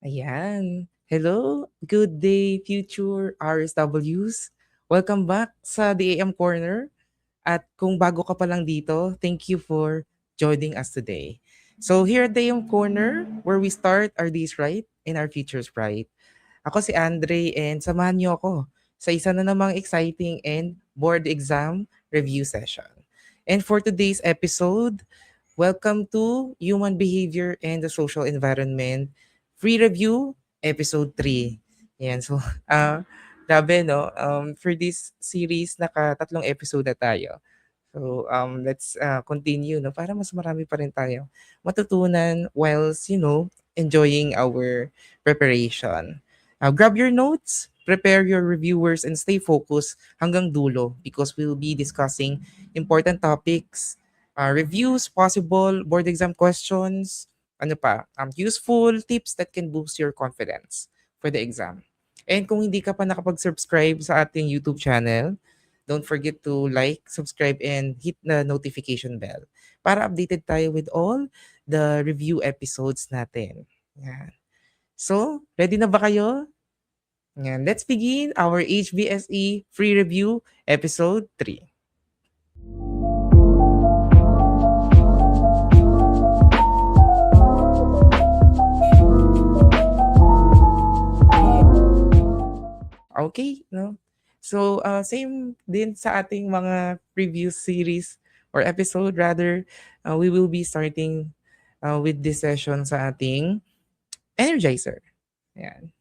Ayan. Hello, good day future RSWs. Welcome back sa the AM Corner. At kung bago ka pa lang dito, thank you for joining us today. So here at the AM Corner, where we start our days right and our futures bright. Ako si Andre and samahan niyo ako sa isa na namang exciting and board exam review session. And for today's episode, welcome to Human Behavior and the Social Environment Free Review Episode 3. Yan, so grabe no, for this series nakatatlong episode na tayo. So let's continue no para mas marami pa rin tayo matutunan whilst enjoying our preparation. Grab your notes, prepare your reviewers, and stay focused hanggang dulo because we'll be discussing important topics, reviews, possible board exam questions, useful tips that can boost your confidence for the exam. And kung hindi ka pa nakapag-subscribe sa ating YouTube channel, don't forget to like, subscribe, and hit the notification bell para updated tayo with all the review episodes natin. Yan. So, ready na ba kayo? Yan. Let's begin our HBSE Free Review Episode 3. Okay, no? So, same din sa ating mga previous series or episode rather, we will be starting with this session sa ating energizer. Ayan.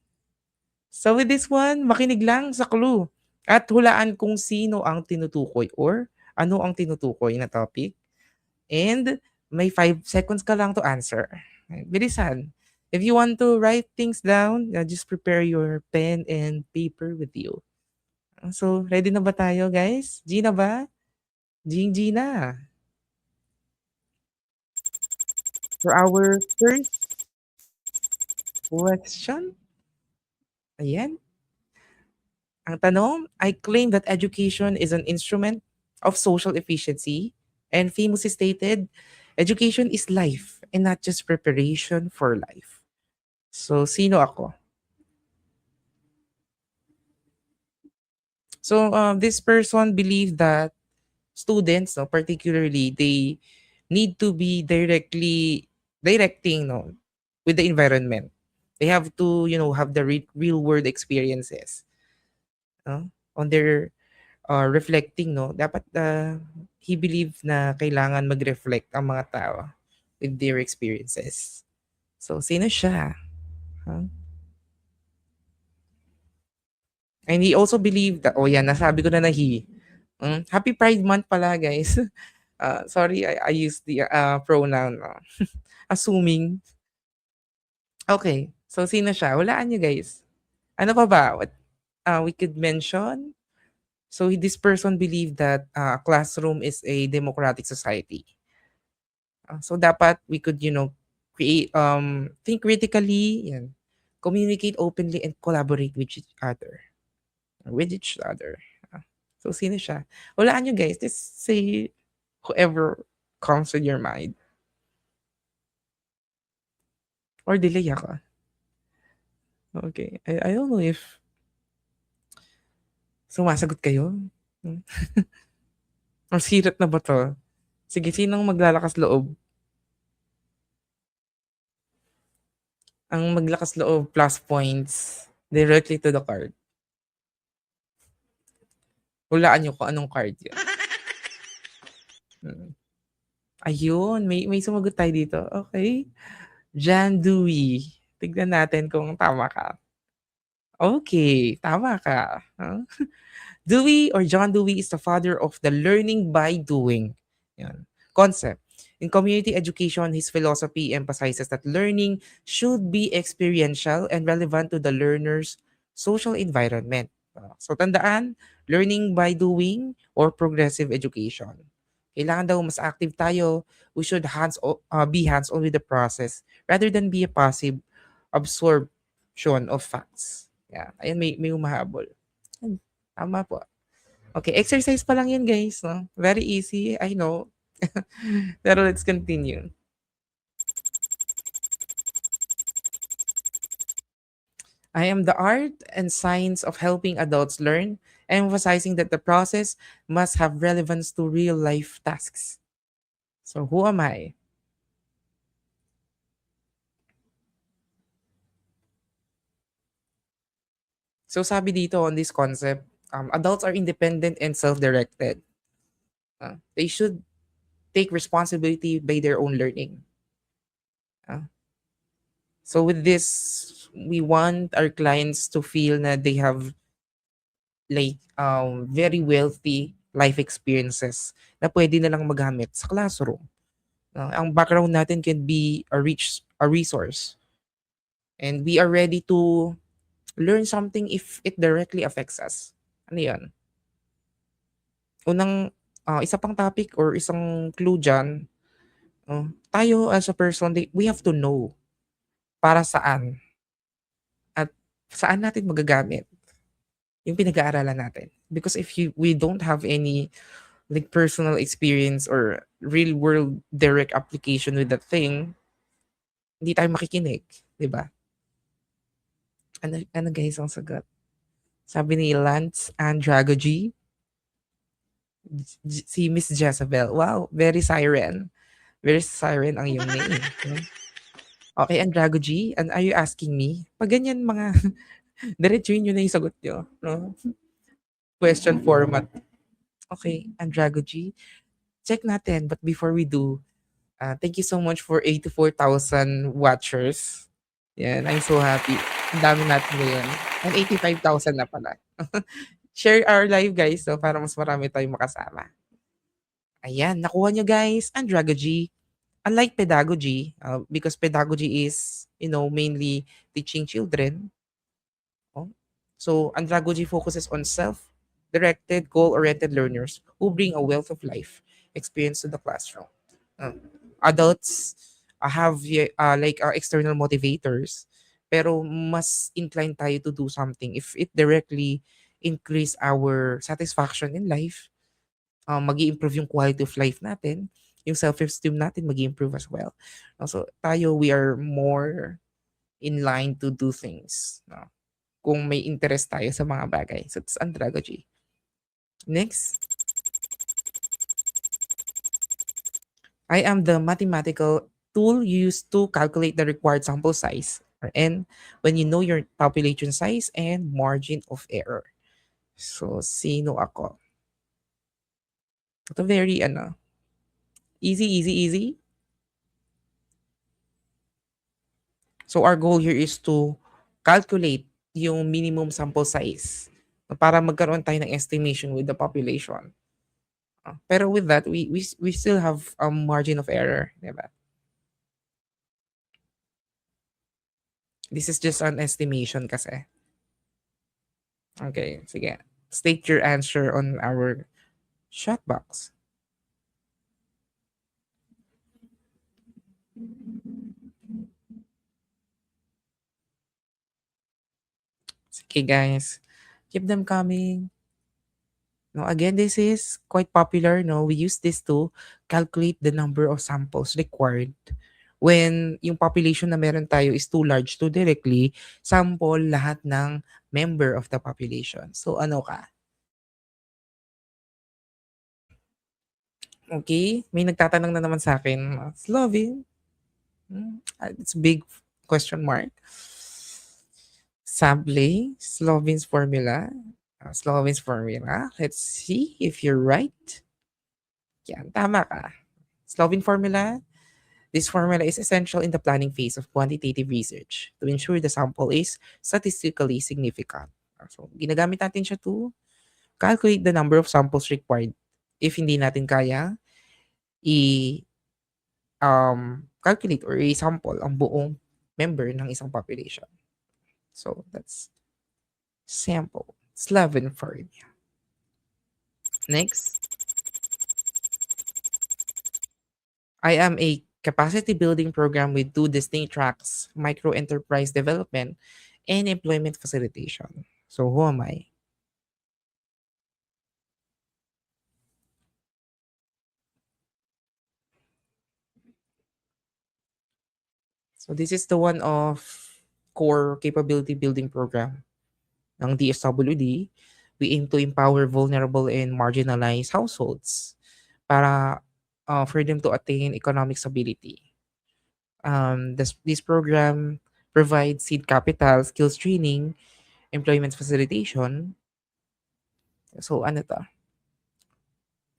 So with this one, makinig lang sa clue at hulaan kung sino ang tinutukoy or ano ang tinutukoy na topic. And may 5 seconds ka lang to answer. Ayan, bilisan. If you want to write things down, just prepare your pen and paper with you. So, ready na ba tayo, guys? Gina ba? Gina. For our first question, ayan. Ang tanong, I claim that education is an instrument of social efficiency and famously stated, education is life and not just preparation for life. So, sino ako? So, this person believed that students, no, particularly, they need to be directing, no, with the environment. They have to, have the real world experiences, no, on their reflecting, no, dapat he believed na kailangan mag-reflect ang mga tao with their experiences. So, sino siya? Huh? And he also believed that, oh yan, nasabi ko na he. Happy Pride Month pala, guys. Sorry, I used the pronoun. Assuming. Okay, so sino siya? Walaan niyo, guys. Ano pa ba? What we could mention? So this person believed that a classroom is a democratic society. So dapat we could, create, think critically, yan, communicate openly, and collaborate with each other. With each other. So sino siya? Walaan nyo, guys. Just say whoever comes with your mind. Or delay ako. Okay. I don't know if sumasagot kayo. Ang sirat na ba to? Sige, sinong maglalakas loob? Ang maglakas loob plus points directly to the card. Hulaan nyo kung anong card yun. Ayun, may sumagot tayo dito. Okay. Jan Dewey. Tignan natin kung tama ka. Okay, tama ka. Huh? Dewey or John Dewey is the father of the learning by doing concept. In community education, his philosophy emphasizes that learning should be experiential and relevant to the learner's social environment. So tandaan, learning by doing or progressive education. Kailangan daw mas active tayo. We should be hands-on with the process rather than be a passive absorption of facts. Yeah, ayun, may umahabol. Tama po. Okay, exercise pa lang yun, guys. No? Very easy, I know. Pero let's continue. I am the art and science of helping adults learn, emphasizing that the process must have relevance to real life tasks. So who am I? So sabi dito on this concept, adults are independent and self-directed. They should take responsibility by their own learning. Uh, so with this, we want our clients to feel that they have like very wealthy life experiences na pwede na lang magamit sa classroom. Ang background natin can be a resource, and we are ready to learn something if it directly affects us. Ano 'yun? Unang isa pang topic or isang clue diyan, tayo as a person, we have to know para saan at saan natin magagamit yung pinag-aaralan natin. Because if we don't have any like personal experience or real world direct application with that thing, hindi tayo makikinig, 'di ba? Ano guys ang sagot? Sabi ni Lance Andragogy, si Miss Jezebel. Wow, very siren. Very siren ang iyong name. No? Okay, Andragogy, and are you asking me? Pag ganyan mga, diretsuin nyo na yung sagot nyo. No? Question format. Okay, Andragogy. Check natin. But before we do, thank you so much for 84,000 watchers. Yan, I'm so happy. Ang dami natin ngayon. And 85,000 na pala. Share our live guys so para mas marami tayong makasama. Ayan, nakuha nyo guys, Andragogy. Unlike pedagogy, because pedagogy is, mainly teaching children. Oh. So, andragogy focuses on self-directed, goal-oriented learners who bring a wealth of life experience to the classroom. Uh, Adults have external motivators, pero mas inclined tayo to do something if it directly increase our satisfaction in life, mag improve yung quality of life natin, yung self-esteem natin mag improve as well. So tayo, we are more in line to do things. No? Kung may interest tayo sa mga bagay. So it's andragogy. Next, I am the mathematical tool used to calculate the required sample size, or N, when you know your population size and margin of error. So, sino ako? Ito very, easy, easy, easy. So, our goal here is to calculate yung minimum sample size para magkaroon tayo ng estimation with the population. Pero with that, we still have a margin of error, diba? This is just an estimation kasi. Okay, sige. State your answer on our chat box. Sige guys, keep them coming. No, again, this is quite popular. No, we use this to calculate the number of samples required when yung population na meron tayo is too large to directly sample lahat ng member of the population. So ano ka? Okay, may nagtatanong na naman sa akin, Slovin? It's a big question mark. Sampling, Slovin's formula. Slovin's formula. Let's see if you're right. Yan, tama ka. Slovin formula. This formula is essential in the planning phase of quantitative research to ensure the sample is statistically significant. So, ginagamit natin siya to calculate the number of samples required. If hindi natin kaya, calculate or i-sample ang buong member ng isang population. So, that's sample. Slovin formula. Next, I am a capacity building program with two distinct tracks, micro enterprise development and employment facilitation. So who am I? So this is the one of core capability building program ng DSWD, we aim to empower vulnerable and marginalized households para for them to attain economic stability. This program provides seed capital, skills training, employment facilitation. So ano to?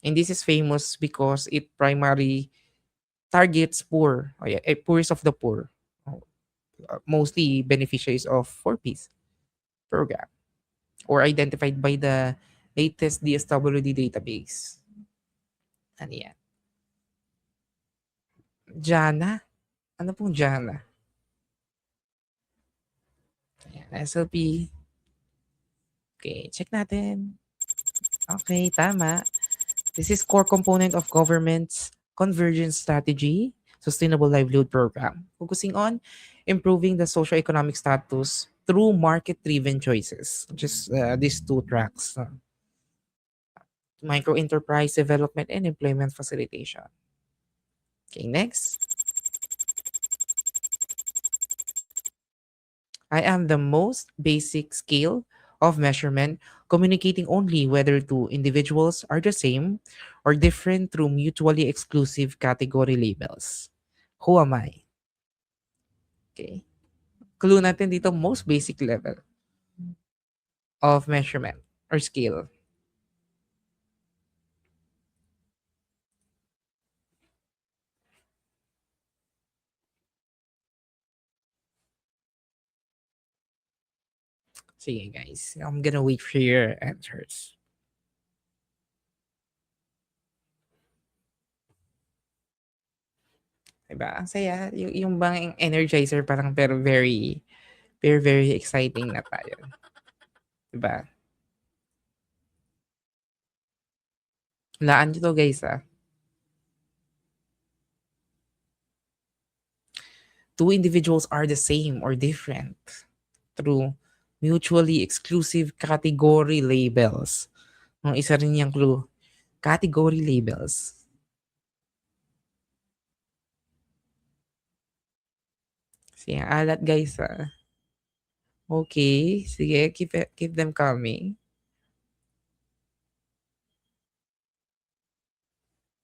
And this is famous because it primarily targets poor, poorest of the poor, mostly beneficiaries of 4Ps program or identified by the latest DSWD database. Ano yan? Jana? Ano pong Jana? Ayan, SLP. Okay, check natin. Okay, tama. This is core component of government's convergence strategy, sustainable livelihood program, focusing on improving the socio-economic status through market-driven choices. Just these two tracks: micro enterprise development and employment facilitation. Okay, next. I am the most basic scale of measurement, communicating only whether two individuals are the same or different through mutually exclusive category labels. Who am I? Okay. Clue natin dito, most basic level of measurement or scale. Sige guys, I'm gonna wait for your answers. Diba? Ang saya. Yung bang energizer parang pero very, very, very exciting na tayo. Diba? Laan nyo to guys ah. Two individuals are the same or different through mutually exclusive category labels. Ang isa rin yung clue. Category labels. Sige, alat guys ah. Okay, sige, keep them coming.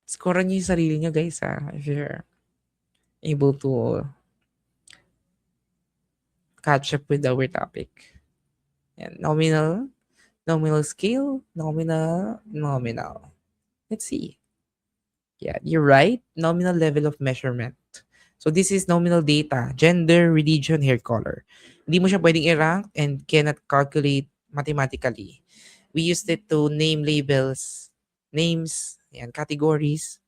Score niyo yung sarili niyo guys ah, if you're able to catch up with our topic. Yan, nominal scale, nominal. Let's see. Yeah, you're right. Nominal level of measurement. So this is nominal data, gender, religion, hair color. Hindi mo siya pwedeng i-rank and cannot calculate mathematically. We used it to name labels, names, yan, categories.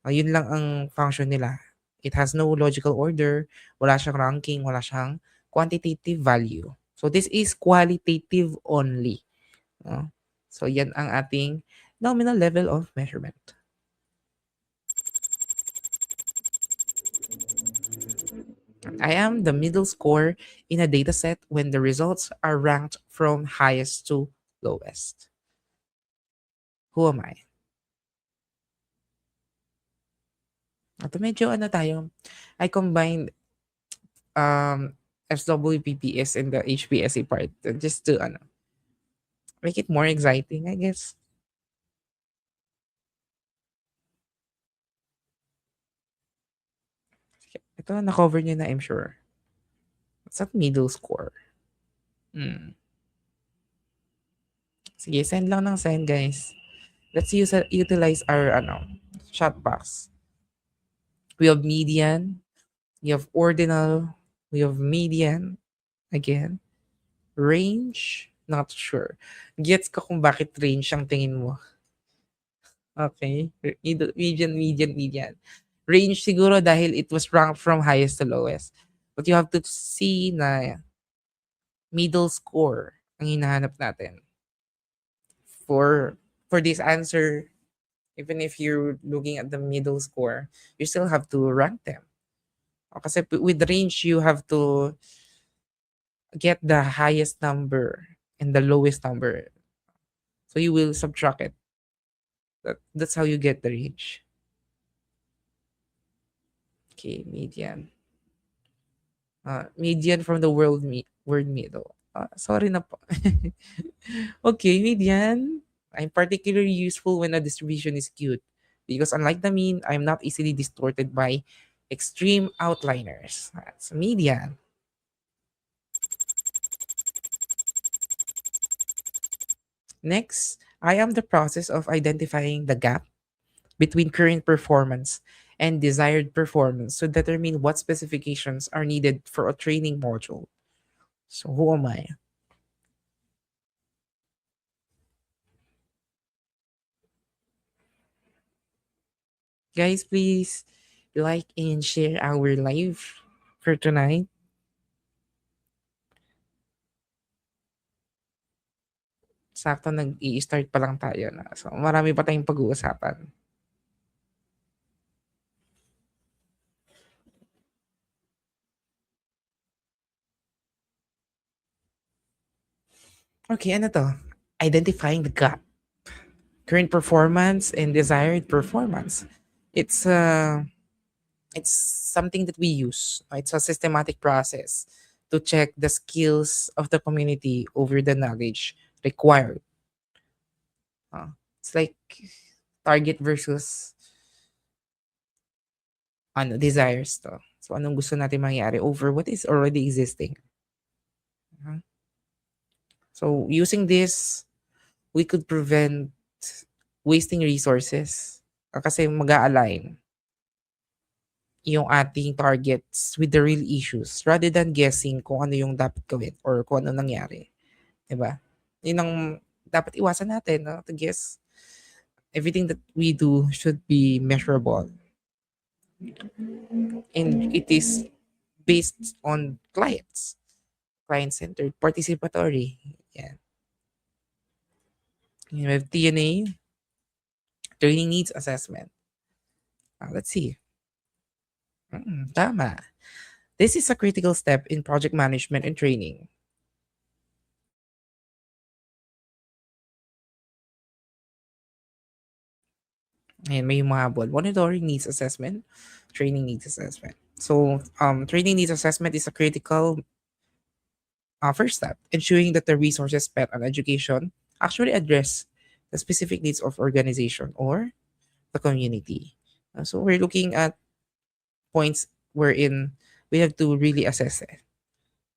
Yun lang ang function nila. It has no logical order, wala siyang ranking, wala siyang quantitative value. So this is qualitative only. No? So yan ang ating nominal level of measurement. I am the middle score in a dataset when the results are ranked from highest to lowest. Who am I? Ito medyo ano tayo. I combined SWPPS and the HPSA part just to ano, make it more exciting, I guess. Ito na-cover niyo na, I'm sure. What's that middle score? Sige, send lang ng send, guys. Let's utilize our chat box. We have median, we have ordinal, we have median, again, range, not sure. Gets ko kung bakit range ang tingin mo. Okay. Median. Range siguro dahil it was ranked from highest to lowest. But you have to see na middle score ang hinahanap natin. For this answer, even if you're looking at the middle score, you still have to rank them. Kasi with range, you have to get the highest number and the lowest number. So you will subtract it. That's how you get the range. Okay, median. Median from the word middle. Sorry na po. Okay, median. I'm particularly useful when a distribution is skewed because unlike the mean, I'm not easily distorted by extreme outliners. That's median. Next, I am the process of identifying the gap between current performance and desired performance to determine what specifications are needed for a training module. So who am I? Guys, please like and share our live for tonight. Sakto nag-i-start pa lang tayo na. So marami pa tayong pag-uusapan. Okay, ano to? Identifying the gap. Current performance and desired performance. It's it's something that we use. It's a systematic process to check the skills of the community over the knowledge required. It's like target versus desires to. So anong gusto natin mangyari over what is already existing. Uh, So using this, we could prevent wasting resources kasi mag-a-align yung ating targets with the real issues rather than guessing kung ano yung dapat gawin or kung ano nangyari. 'Di ba? Yun ang dapat iwasan natin, no? To guess. Everything that we do should be measurable. And it is based on clients. Client-centered, participatory. Yeah. You have TNA, training needs assessment. Let's see. Tama. This is a critical step in project management and training. And may humahabol. Monitoring needs assessment, training needs assessment. So, training needs assessment is a critical first step, ensuring that the resources spent on education actually address the specific needs of organization or the community. So we're looking at points wherein we have to really assess it.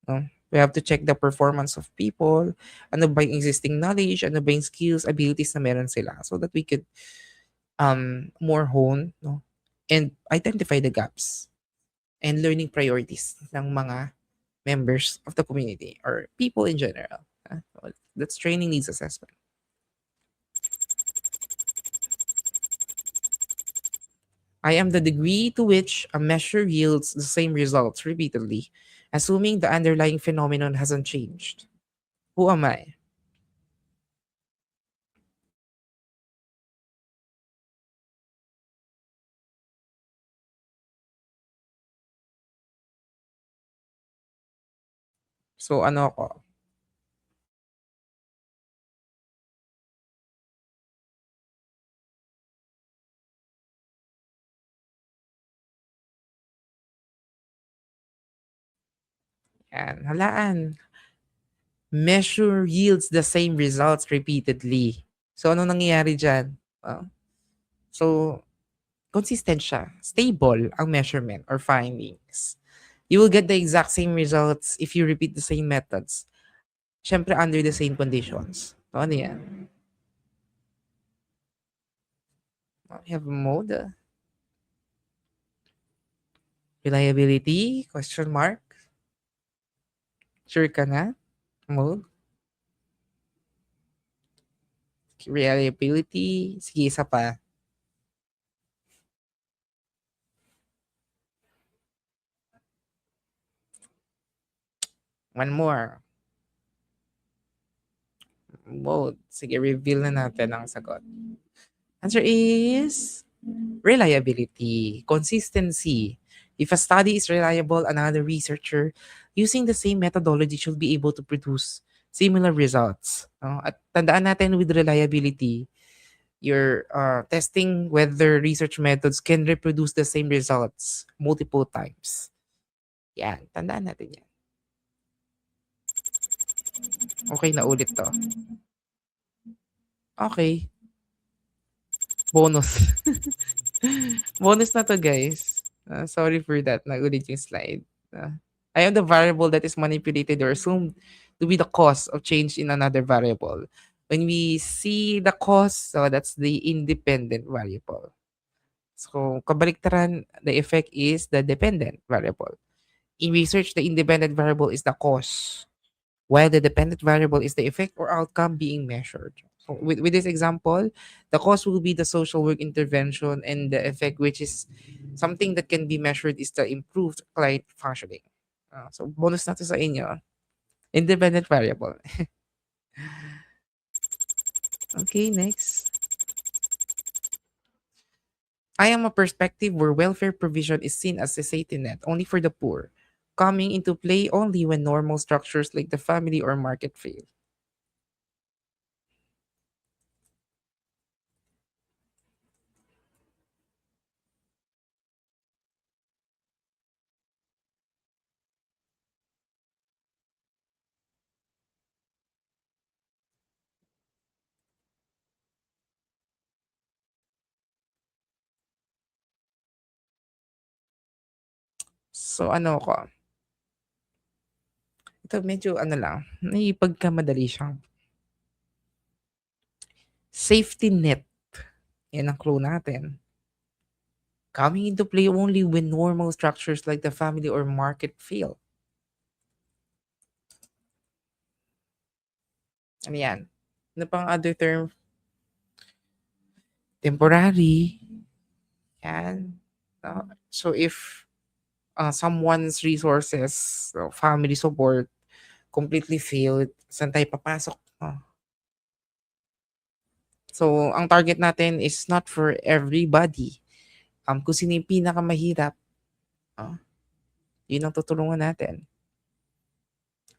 No? We have to check the performance of people, ano ba yung existing knowledge, ano ba yung skills, abilities na meron sila so that we could more hone, no? And identify the gaps and learning priorities ng mga members of the community or people in general. So that's training needs assessment. I am the degree to which a measure yields the same results repeatedly, assuming the underlying phenomenon hasn't changed. Who am I? So ano ako? Yan, halaan. Measure yields the same results repeatedly. So ano nangyayari dyan? So consistent siya. Stable ang measurement or findings. You will get the exact same results if you repeat the same methods. Siyempre under the same conditions. So ano yan? We have a mode. Reliability? Question mark? Sure ka na? Mode? Reliability? Sige, isa pa. One more. Mode. Sige, reveal na natin ang sagot. Answer is reliability, consistency. If a study is reliable, another researcher using the same methodology should be able to produce similar results. No? At tandaan natin with reliability, you're testing whether research methods can reproduce the same results multiple times. Yan, tandaan natin yan. Okay na ulit 'to. Okay, bonus. Bonus na 'to, guys. Sorry for that, naulit yung slide. I am the variable that is manipulated or assumed to be the cause of change in another variable. When we see the cause, so that's the independent variable. So, kabaliktaran, the effect is the dependent variable. In research, the independent variable is the cause, while the dependent variable is the effect or outcome being measured. So with this example, the cause will be the social work intervention, and the effect, which is something that can be measured, is the improved client functioning. So bonus na to sa inyo. Independent variable. Okay, next. I am a perspective where welfare provision is seen as a safety net only for the poor, coming into play only when normal structures like the family or market fail. So ano ko, ito medyo ano lang, may pagkamadali siyang safety net. Yan ang clue natin. Coming into play only when normal structures like the family or market fail. Ano yan? Ano pang other term? Temporary. Yan. So if someone's resources, so family support, completely failed, saan tayo papasok? So, ang target natin is not for everybody. Kung sino yung pinakamahirap, ah, yun ang tutulungan natin.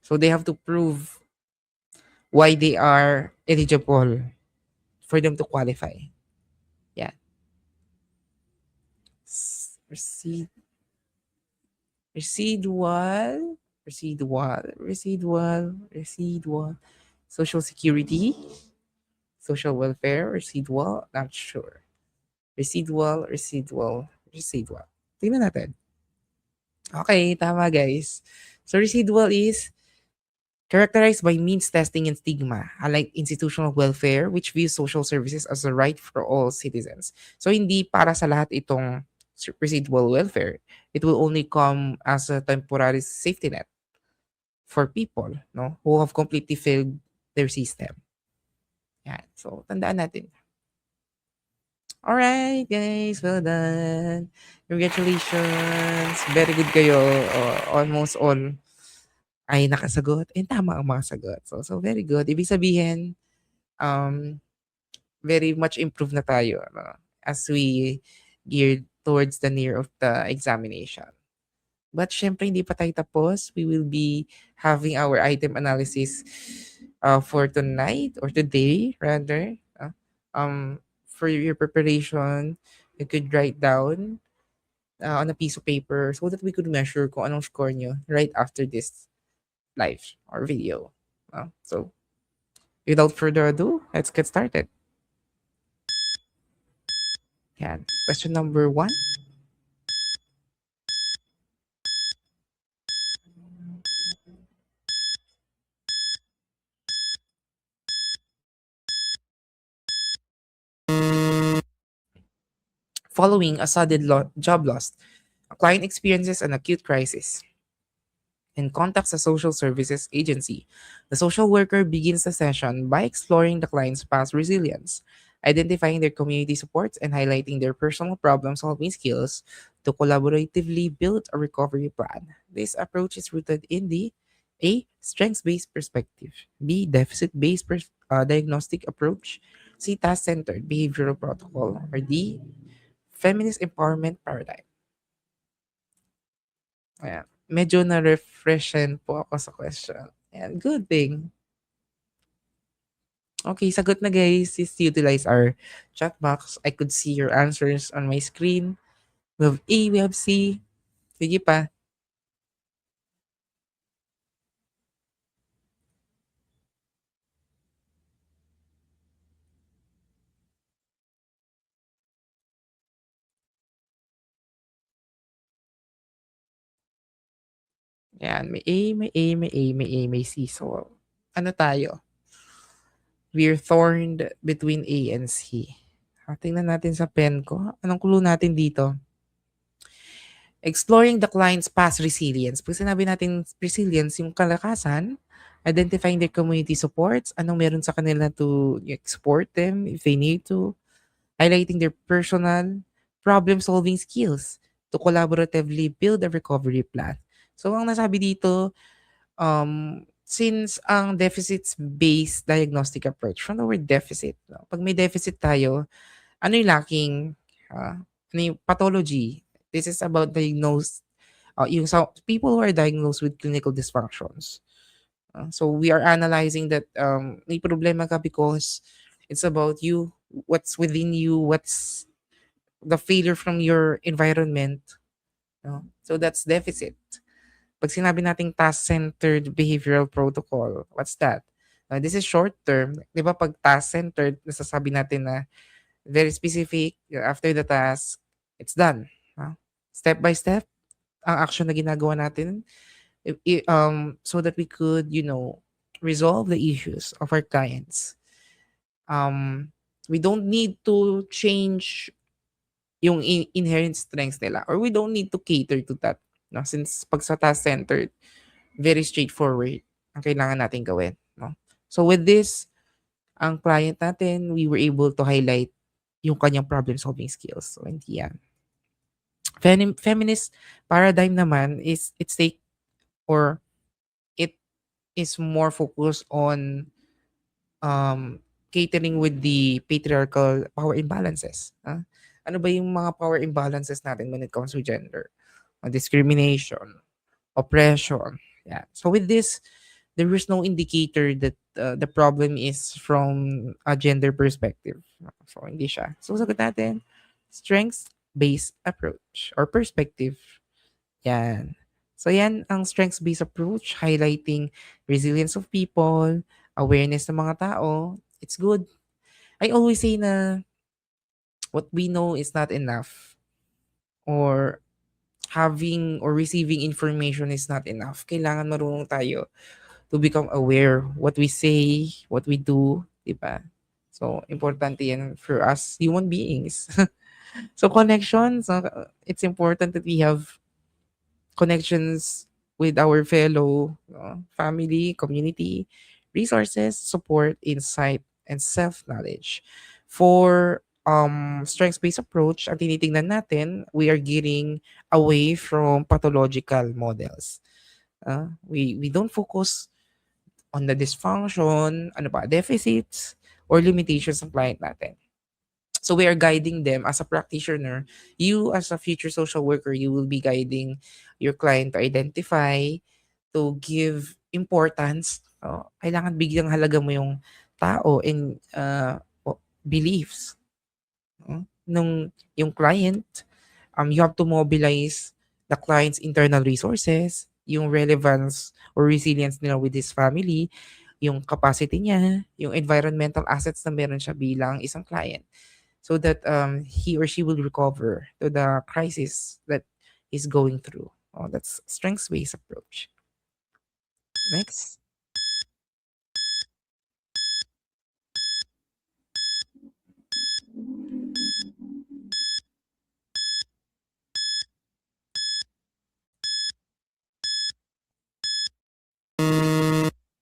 So, they have to prove why they are eligible for them to qualify. Yeah. Receive, residual, residual, social security, social welfare, residual, not sure. Residual. Tingnan natin. Okay, tama guys. So residual is characterized by means testing and stigma, unlike institutional welfare, which views social services as a right for all citizens. So hindi para sa lahat itong residual welfare. It will only come as a temporary safety net for people, no, who have completely failed their system. Yan. So tandaan natin. Alright, guys, well done. Congratulations. Very good kayo. Almost all ay nakasagot. And tama ang mga sagot. So very good. Ibig sabihin, um, very much improved na tayo, no? As we geared towards the near of the examination. But syempre hindi pa tayo tapos. We will be having our item analysis for tonight or today rather. For your preparation, you could write down on a piece of paper so that we could measure kung anong score nyo right after this live or video. So without further ado, let's get started. Yan. Question number 1. Following a sudden job loss, a client experiences an acute crisis and contacts a social services agency. The social worker begins the session by exploring the client's past resilience, identifying their community supports, and highlighting their personal problem solving skills to collaboratively build a recovery plan. This approach is rooted in the A. Strengths based perspective, B. Deficit based diagnostic approach, C. Task centered behavioral protocol, or D. Feminist empowerment paradigm. Ayan. Medyo na-refreshen po ako sa question. Ayan, good thing. Okay, sagot na guys. Just utilize our chat box. I could see your answers on my screen. We have A, we have C. Sige pa. Yan, may A, may A, may A, may A, may C. So, ano tayo? We're thorned between A and C. Tingnan natin sa pen ko. Anong clue natin dito? Exploring the client's past resilience. Pag sinabi natin resilience, yung kalakasan, identifying their community supports, anong meron sa kanila to export them if they need to, highlighting their personal problem-solving skills to collaboratively build a recovery plan. So, ang nasabi dito, since ang deficits-based diagnostic approach, from the word deficit, no? Pag may deficit tayo, ano yung lacking? Ano yung pathology? This is about diagnosed, yung sa people who are diagnosed with clinical dysfunctions. So we are analyzing that may problema ka because it's about you, what's within you, what's the failure from your environment. No? So that's deficit. Pag sinabi nating task-centered behavioral protocol, what's that? This is short term. Di ba pag task-centered, nasasabi natin na very specific, after the task, it's done. Step by step, ang action na ginagawa natin so that we could, resolve the issues of our clients. We don't need to change yung inherent strengths nila, or we don't need to cater to that. No? Since pag sa task-centered, very straightforward ang kailangan natin gawin. No? So with this, ang client natin, we were able to highlight yung kanyang problem-solving skills. So, hindi yan. Feminist paradigm naman is or it is more focused on catering with the patriarchal power imbalances. Ano ba yung mga power imbalances natin when it comes to gender? Discrimination, oppression. Yeah. So with this, there is no indicator that the problem is from a gender perspective. So hindi siya. So sagot natin, strengths-based approach or perspective. Yan. So yan ang strengths-based approach, highlighting resilience of people, awareness ng mga tao. It's good. I always say na what we know is not enough, or having or receiving information is not enough. Kailangan marunong tayo to become aware what we say, what we do, di ba? So, importante yan for us human beings. So, connections, it's important that we have connections with our fellow family, community, resources, support, insight, and self-knowledge. For strengths-based approach, ang tinitingnan natin, we are getting away from pathological models. We don't focus on the dysfunction, deficits, or limitations ng client natin. So we are guiding them as a practitioner. You as a future social worker, you will be guiding your client to identify, to give importance. Kailangan bigyang halaga mo yung tao and beliefs nung yung client. You have to mobilize the client's internal resources, yung relevance or resilience nila with his family, yung capacity niya, yung environmental assets na meron siya bilang isang client, so that he or she will recover to the crisis that he's going through. That's strengths-based approach. Next.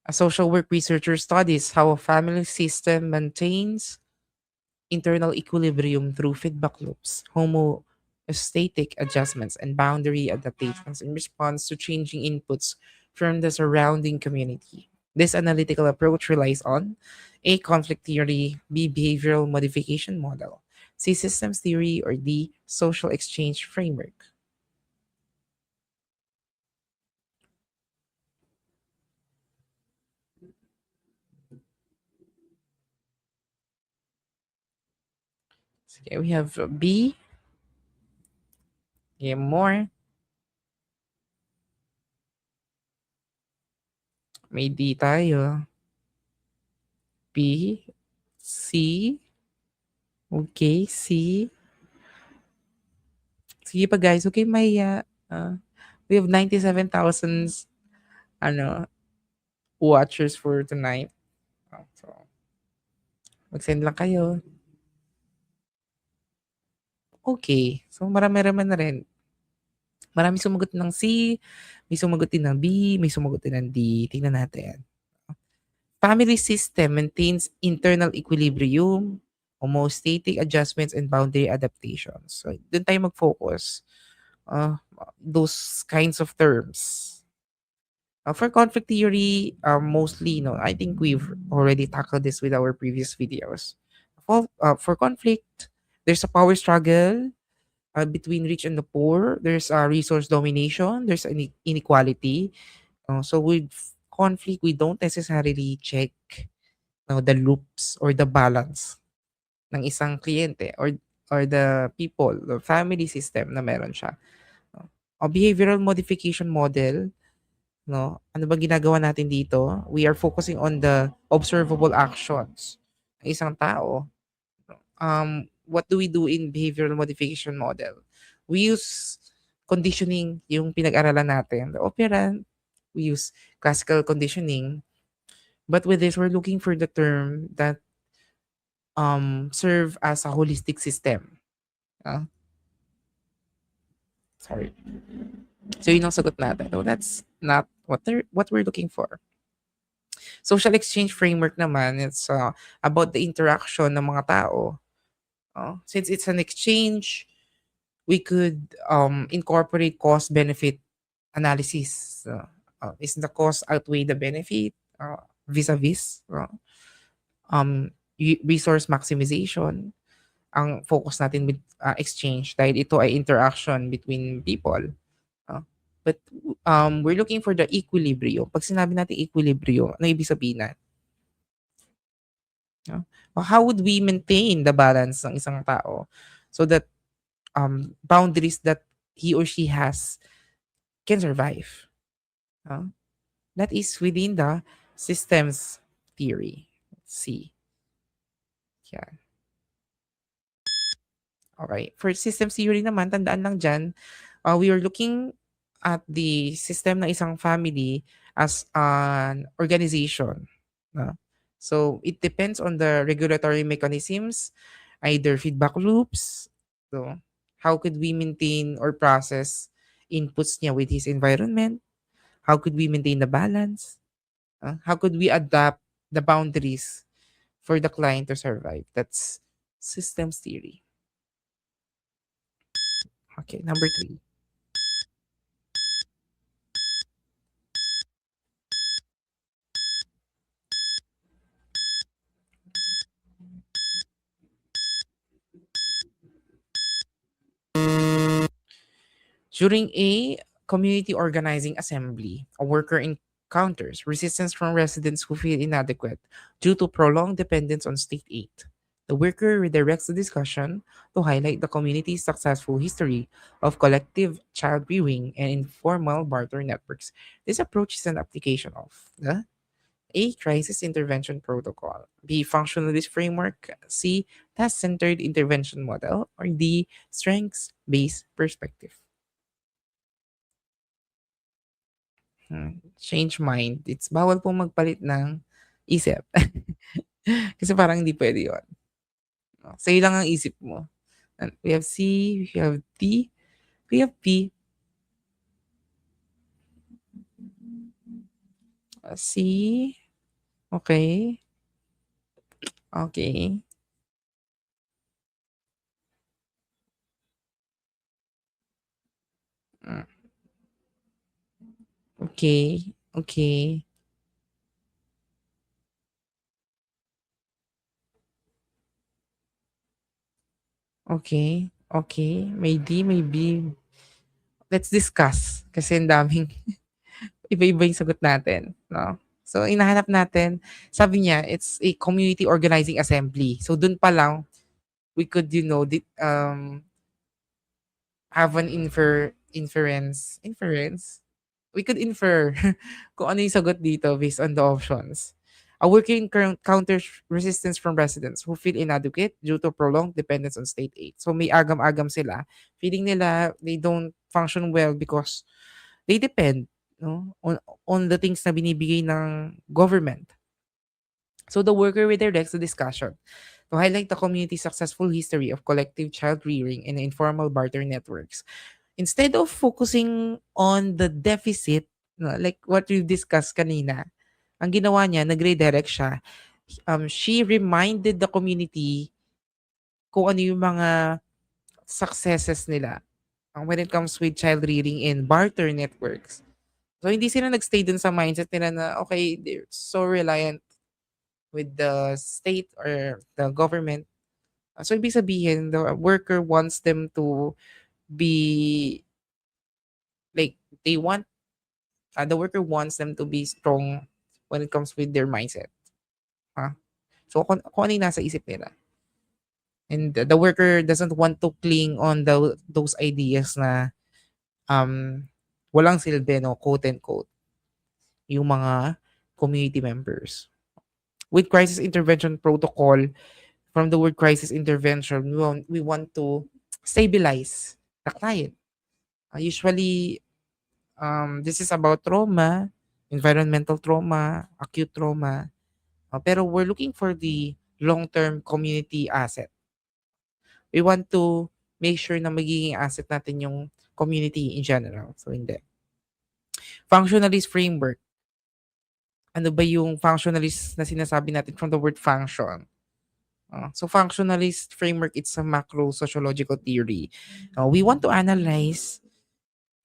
A social work researcher studies how a family system maintains internal equilibrium through feedback loops, homeostatic adjustments, and boundary adaptations in response to changing inputs from the surrounding community. This analytical approach relies on A. Conflict theory, B. Behavioral modification model, C. Systems theory, or D. Social exchange framework. Okay, we have B. Okay, more. May D tayo. B. C. Okay, C. Sige pa guys, okay, mahiya. We have 97,000 ano, watchers for tonight. So, mag-send lang kayo. Okay. So, marami-rami na rin. Marami sumagot ng C, may sumagot din ng B, may sumagot din ng D. Tingnan natin. Family system maintains internal equilibrium, homeostatic adjustments, and boundary adaptations. So, dun tayo mag-focus. Uh, those kinds of terms. For conflict theory, mostly, I think we've already tackled this with our previous videos. For conflict, there's a power struggle between rich and the poor. There's resource domination. There's inequality. So with conflict, we don't necessarily check the loops or the balance ng isang kliyente or the people, the family system na meron siya. A behavioral modification model, no? Ano ba ginagawa natin dito? We are focusing on the observable actions ng isang tao. What do we do in behavioral modification model? We use conditioning, yung pinag-aralan natin, the operant. We use classical conditioning. But with this, we're looking for the term that serve as a holistic system. Ah, sorry. So yun ang sagot natin. So that's not what we're looking for. Social exchange framework naman, it's about the interaction ng mga tao. Since it's an exchange, we could incorporate cost benefit analysis. Is the cost outweigh the benefit vis-a-vis resource maximization ang focus natin with exchange dahil ito ay interaction between people. But we're looking for the equilibrium. Pag sinabi natin equilibrium, ano ibig sabihin na? How would we maintain the balance ng isang tao so that boundaries that he or she has can survive? That is within the systems theory. Let's see. Yan. Okay. For systems theory naman, tandaan lang dyan, we are looking at the system ng isang family as an organization. So, it depends on the regulatory mechanisms, either feedback loops. So, how could we maintain or process inputs niya with his environment? How could we maintain the balance? How could we adapt the boundaries for the client to survive? That's systems theory. Okay, number 3. During a community organizing assembly, a worker encounters resistance from residents who feel inadequate due to prolonged dependence on state aid. The worker redirects the discussion to highlight the community's successful history of collective child rearing and informal barter networks. This approach is an application of the A. Crisis intervention protocol, B. Functionalist framework, C. Task-centered intervention model, or D. Strengths-based perspective. Change mind. It's bawal pong magpalit ng isip. Kasi parang hindi pwede yun. Sa'yo lang ang isip mo. We have C, we have D, we have P. C. Okay. Okay. Mm. Okay. Okay. Okay. Okay. May D, may B. Let's discuss. Kasi ang daming iba-iba yung sagot natin. No? So, inahanap natin, sabi niya, it's a community organizing assembly. So, dun pa lang, we could, have an inference. We could infer kung ano yung sagot dito based on the options. A working counters resistance from residents who feel inadequate due to prolonged dependence on state aid. So may agam-agam sila. Feeling nila they don't function well because they depend, no, on the things na binibigay ng government. So the worker redirects the discussion to highlight the community's successful history of collective child rearing and informal barter networks. Instead of focusing on the deficit, no, like what we've discussed kanina, ang ginawa niya, nag-redirect siya. She reminded the community kung ano yung mga successes nila when it comes with child rearing and barter networks. So hindi sila nagstay dun sa mindset nila na okay, they're so reliant with the state or the government. So ibig sabihin, the worker wants them to be like they want the worker wants them to be strong when it comes with their mindset. Huh? So kung ano yung nasa isip nila. And the worker doesn't want to cling on those ideas na um walang silbi, no, quote and quote, yung mga community members. With crisis intervention protocol, from the word crisis intervention, we want to stabilize the client. Usually, this is about trauma, environmental trauma, acute trauma. Pero we're looking for the long-term community asset. We want to make sure na magiging asset natin yung community in general. So, hindi. Functionalist framework. Ano ba yung functionalist na sinasabi natin from the word function? So functionalist framework, it's a macro sociological theory. We want to analyze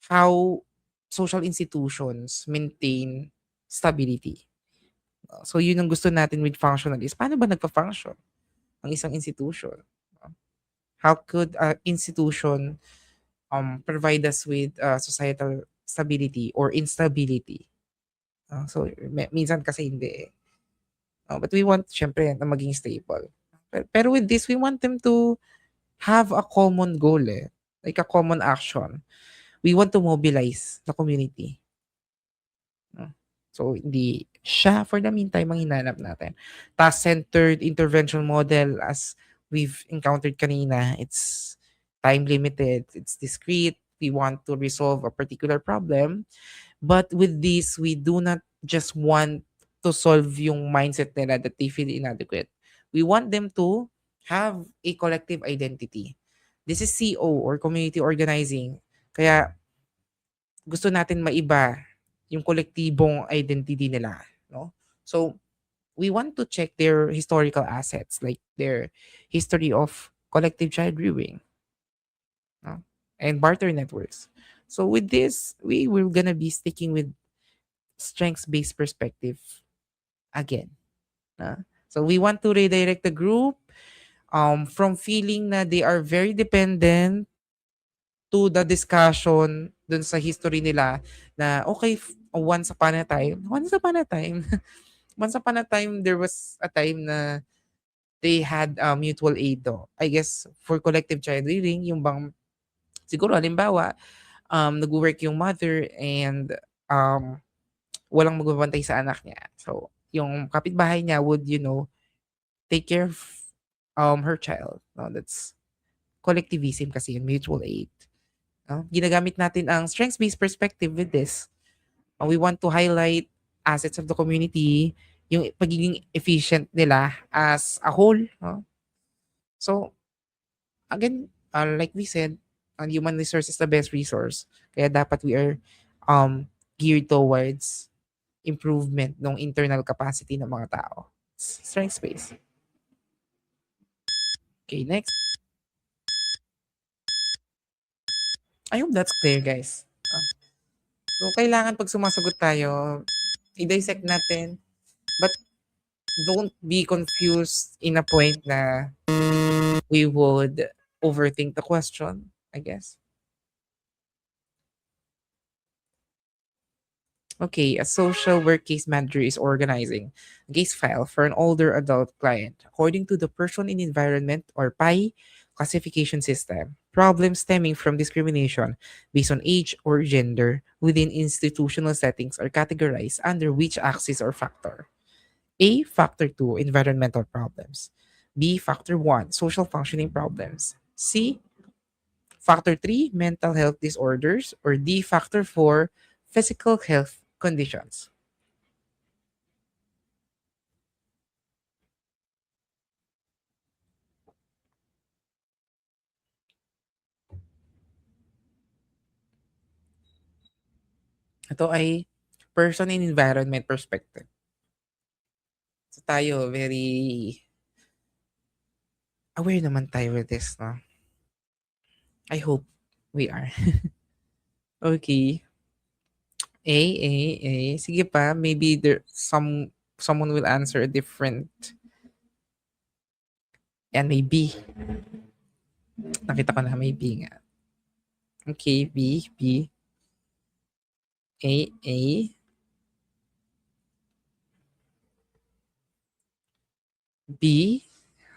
how social institutions maintain stability. So yun ang gusto natin with functionalist. Paano ba nagpa-function ang isang institution? How could a institution provide us with societal stability or instability? So minsan kasi hindi eh. But we want, syempre, na maging stable. Pero with this, we want them to have a common goal eh. Like a common action. We want to mobilize the community. So, hindi siya for the meantime ang hinanap natin. Task-centered intervention model as we've encountered kanina, it's time-limited, it's discrete, we want to resolve a particular problem. But with this, we do not just want to solve yung mindset nila that they feel inadequate. We want them to have a collective identity. This is CO or community organizing. Kaya gusto natin maiba yung kolektibong identity nila, no? So, we want to check their historical assets like their history of collective child rearing, no? And barter networks. So with this, we will gonna be sticking with strengths-based perspective again. So we want to redirect the group from feeling na they are very dependent to the discussion dun sa history nila na okay, once upon a time, once upon a time, there was a time na they had mutual aid do. I guess for collective child rearing, yung bang, siguro halimbawa, nag-work yung mother and um, walang magbabantay sa anak niya. So, yung kapitbahay niya would, take care of her child. No, that's collectivism kasi yun, mutual aid. No? Ginagamit natin ang strengths-based perspective with this. We want to highlight assets of the community, yung pagiging efficient nila as a whole. No? So, again, like we said, human resource is the best resource. Kaya dapat we are geared towards improvement ng internal capacity ng mga tao. Strengths-based. Okay, next. I hope that's clear, guys. So, kailangan pag sumasagot tayo, i-dissect natin. But don't be confused in a point na we would overthink the question, I guess. Okay, a social work case manager is organizing a case file for an older adult client according to the person in environment or PI classification system. Problems stemming from discrimination based on age or gender within institutional settings are categorized under which axis or factor. A, factor 2, environmental problems. B, factor 1, social functioning problems. C, factor 3, mental health disorders. Or D, factor 4, physical health conditions. Ito ay person and environment perspective. So tayo, very aware naman tayo with this, no? I hope we are. Okay. A. Sige pa, maybe someone will answer a different. Yan, may B. Nakita ko na may B nga. Okay, B, A, B.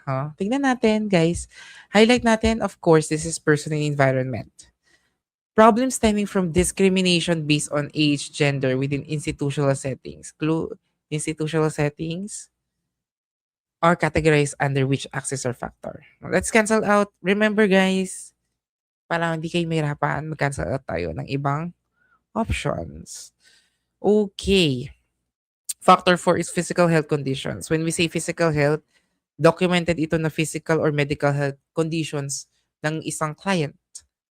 Tingnan natin, guys. Highlight natin, of course, this is person and environment. Problems stemming from discrimination based on age, gender within institutional settings. Clue, institutional settings are categorized under which axis or factor. Let's cancel out. Remember, guys, para hindi kayo mahirapan, mag-cancel out tayo ng ibang options. Okay. Factor 4 is physical health conditions. When we say physical health, documented ito na physical or medical health conditions ng isang client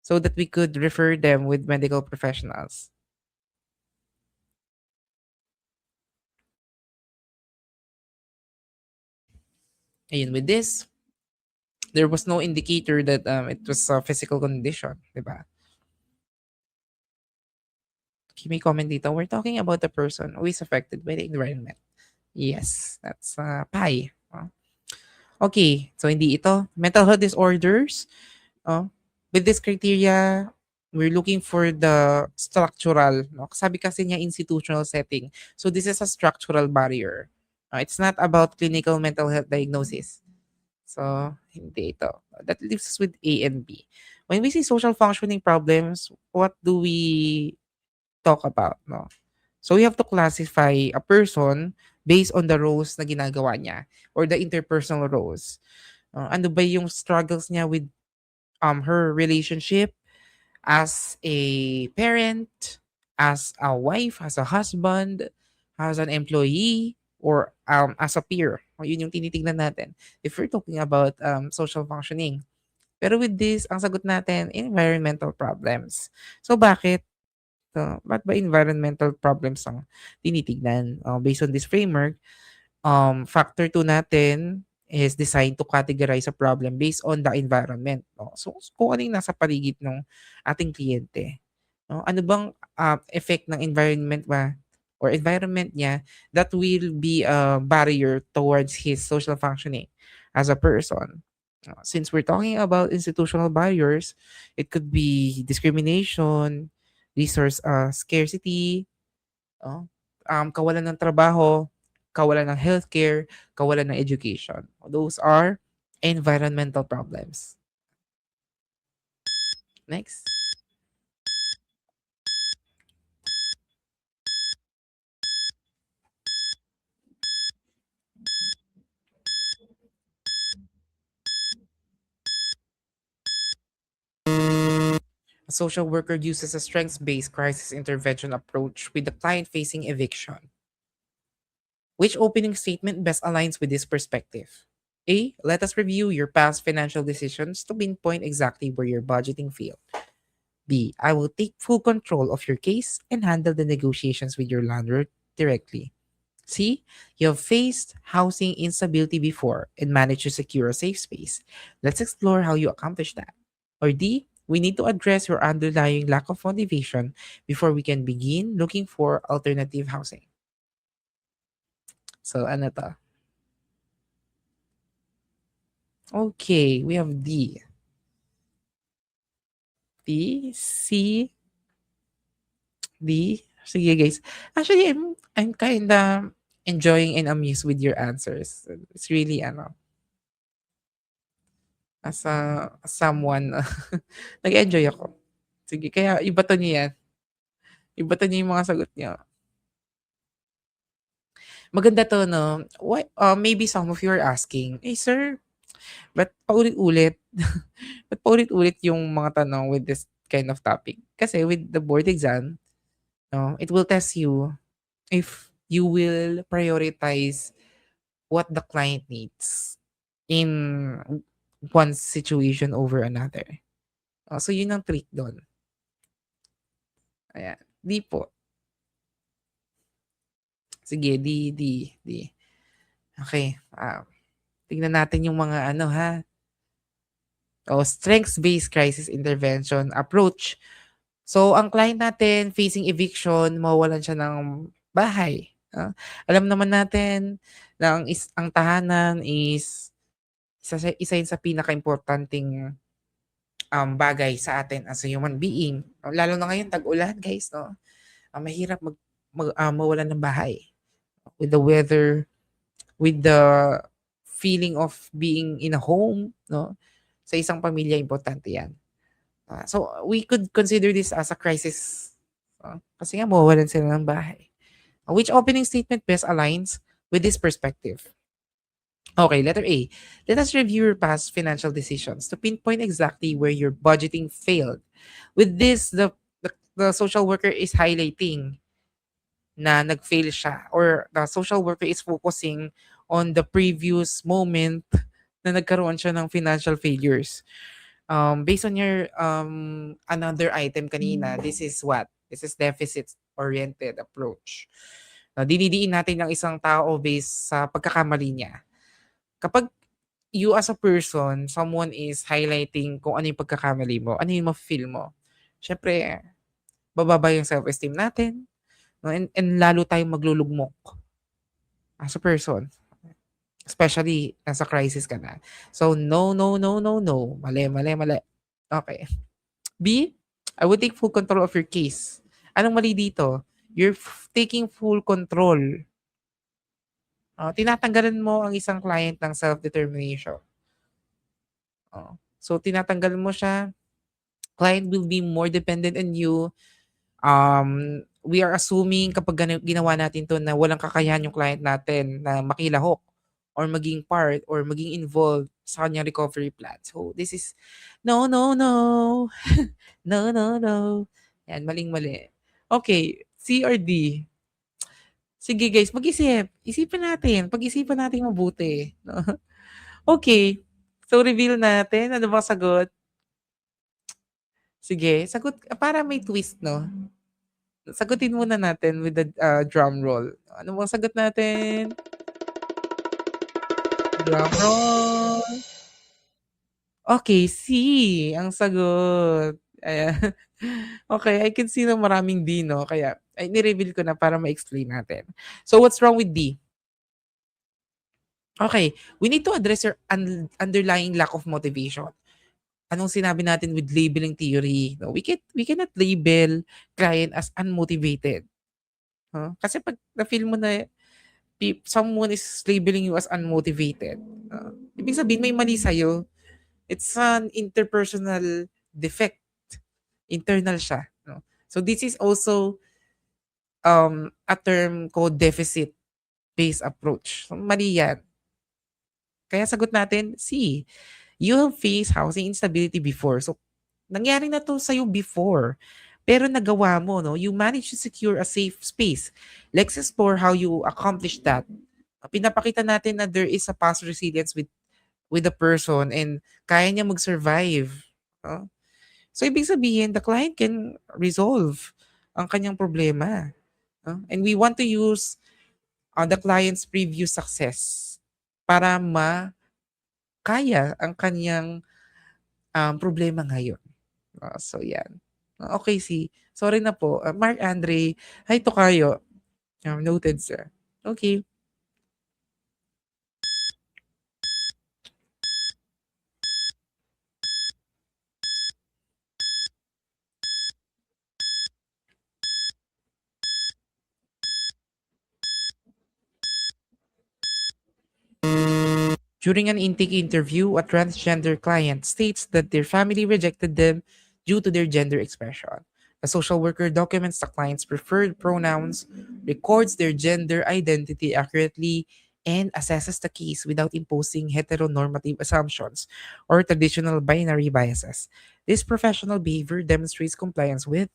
so that we could refer them with medical professionals. Ayun, with this, there was no indicator that it was a physical condition, di ba? May comment dito, we're talking about the person who is affected by the environment. Yes, that's pi. Okay, so hindi ito. Mental health disorders. With this criteria, we're looking for the structural. No? Sabi kasi niya institutional setting. So this is a structural barrier. It's not about clinical mental health diagnosis. So, hindi ito. That leaves us with A and B. When we see social functioning problems, what do we talk about? No? So, we have to classify a person based on the roles na ginagawa niya or the interpersonal roles. Ano ba yung struggles niya with her relationship as a parent, as a wife, as a husband, as an employee, or as a peer. Yun yung tinitingnan natin if we're talking about social functioning. Pero with this, ang sagot natin, environmental problems. So bakit? Ba't ba environmental problems ang tinitignan? Based on this framework, factor 2 natin is designed to categorize a problem based on the environment. No? So, kung ano yung nasa paligid ng ating kliyente. No? Ano bang effect ng environment ba or environment niya that will be a barrier towards his social functioning as a person. Since we're talking about institutional barriers, it could be discrimination, resource scarcity, kawalan ng trabaho, kawalan ng healthcare, kawalan ng education. Those are environmental problems. Next. A social worker uses a strengths-based crisis intervention approach with the client facing eviction. Which opening statement best aligns with this perspective? A. Let us review your past financial decisions to pinpoint exactly where your budgeting failed. B. I will take full control of your case and handle the negotiations with your landlord directly. C. You have faced housing instability before and managed to secure a safe space. Let's explore how you accomplish that. Or D. We need to address your underlying lack of motivation before we can begin looking for alternative housing. So, ano to? Okay, we have D. B, C, D. Sige guys. Actually, I'm kinda enjoying and amused with your answers. It's really, as someone, nag-enjoy ako. Sige, kaya iba to niya yan. Iba to niya yung mga sagot niya. Maganda to, no? Why, maybe some of you are asking, hey sir, ba't paulit-ulit? Ba't paulit-ulit yung mga tanong with this kind of topic? Kasi with the board exam, No? It will test you if you will prioritize what the client needs in one situation over another. So yun ang trick doon. Ayan. Di po. Sige, di. Okay. Tingnan natin yung mga ano ha. Strengths-based crisis intervention approach. So, ang client natin facing eviction, mawawalan siya ng bahay. Alam naman natin na ang tahanan is isa yun sa pinakaimportanteng bagay sa atin as a human being. Lalo na ngayon, tag-ulan, guys, no? Mahirap mawalan ng bahay. With the weather, with the feeling of being in a home, no? Sa isang pamilya, importante yan. So, we could consider this as a crisis. Kasi nga, mawawalan sila ng bahay. Which opening statement best aligns with this perspective? Okay, letter A. Let us review your past financial decisions to pinpoint exactly where your budgeting failed. With this, the social worker is highlighting na nag-fail siya, or the social worker is focusing on the previous moment na nagkaroon siya ng financial failures. Based on your another item kanina, this is what? This is deficit-oriented approach. Dinidiin natin ang isang tao based sa pagkakamali niya. Kapag you as a person, someone is highlighting kung ano yung pagkakamali mo, ano yung ma-feel mo. Siyempre, bababa yung self-esteem natin, no? And lalo tayong maglulugmok as a person. Especially, nasa crisis ka na. So, no, no, no, no, no. Mali, mali, mali. Okay. B, I would take full control of your case. Anong mali dito? You're taking full control. Tinatanggalan mo ang isang client ng self-determination. So, tinatanggal mo siya. Client will be more dependent on you. We are assuming kapag ginawa natin to na walang kakayahan yung client natin na makilahok or maging part or maging involved sa kanyang recovery plan. So, this is no, no, no. No, no, no. Yan, maling-mali. Okay, C or D? Sige guys, mag-isip. Isipin natin. Pag-isipan natin mabuti. No? Okay. So, reveal natin. Ano bang sagot? Sige, sagot. Para may twist, no? Sagutin muna natin with the drum roll. Ano bang sagot natin? Drum roll. Okay, C ang sagot. Ayan. Okay, I can see na maraming D, no? Kaya, ni-reveal ko na para ma-explain natin. So, what's wrong with D? Okay, we need to address your underlying lack of motivation. Anong sinabi natin with labeling theory? No, we cannot label client as unmotivated. Kasi pag na-feel mo na someone is labeling you as unmotivated, ibig sabihin may mali sa'yo. It's an interpersonal defect. Internal siya. No? So this is also a term called deficit-based approach. So mali yan. Kaya sagot natin, C. You have faced housing instability before. So nangyari na to sa'yo before. Pero nagawa mo, no? You managed to secure a safe space. Let's explore how you accomplished that. Pinapakita natin na there is a past resilience with the person and kaya niya mag-survive. No? So, ibig sabihin, the client can resolve ang kanyang problema. No? And we want to use the client's previous success para makaya ang kanyang problema ngayon. So, yan. Okay, sorry na po. Mark Andre, hi to kayo. Noted, sir. Okay. During an intake interview, a transgender client states that their family rejected them due to their gender expression. The social worker documents the client's preferred pronouns, records their gender identity accurately, and assesses the case without imposing heteronormative assumptions or traditional binary biases. This professional behavior demonstrates compliance with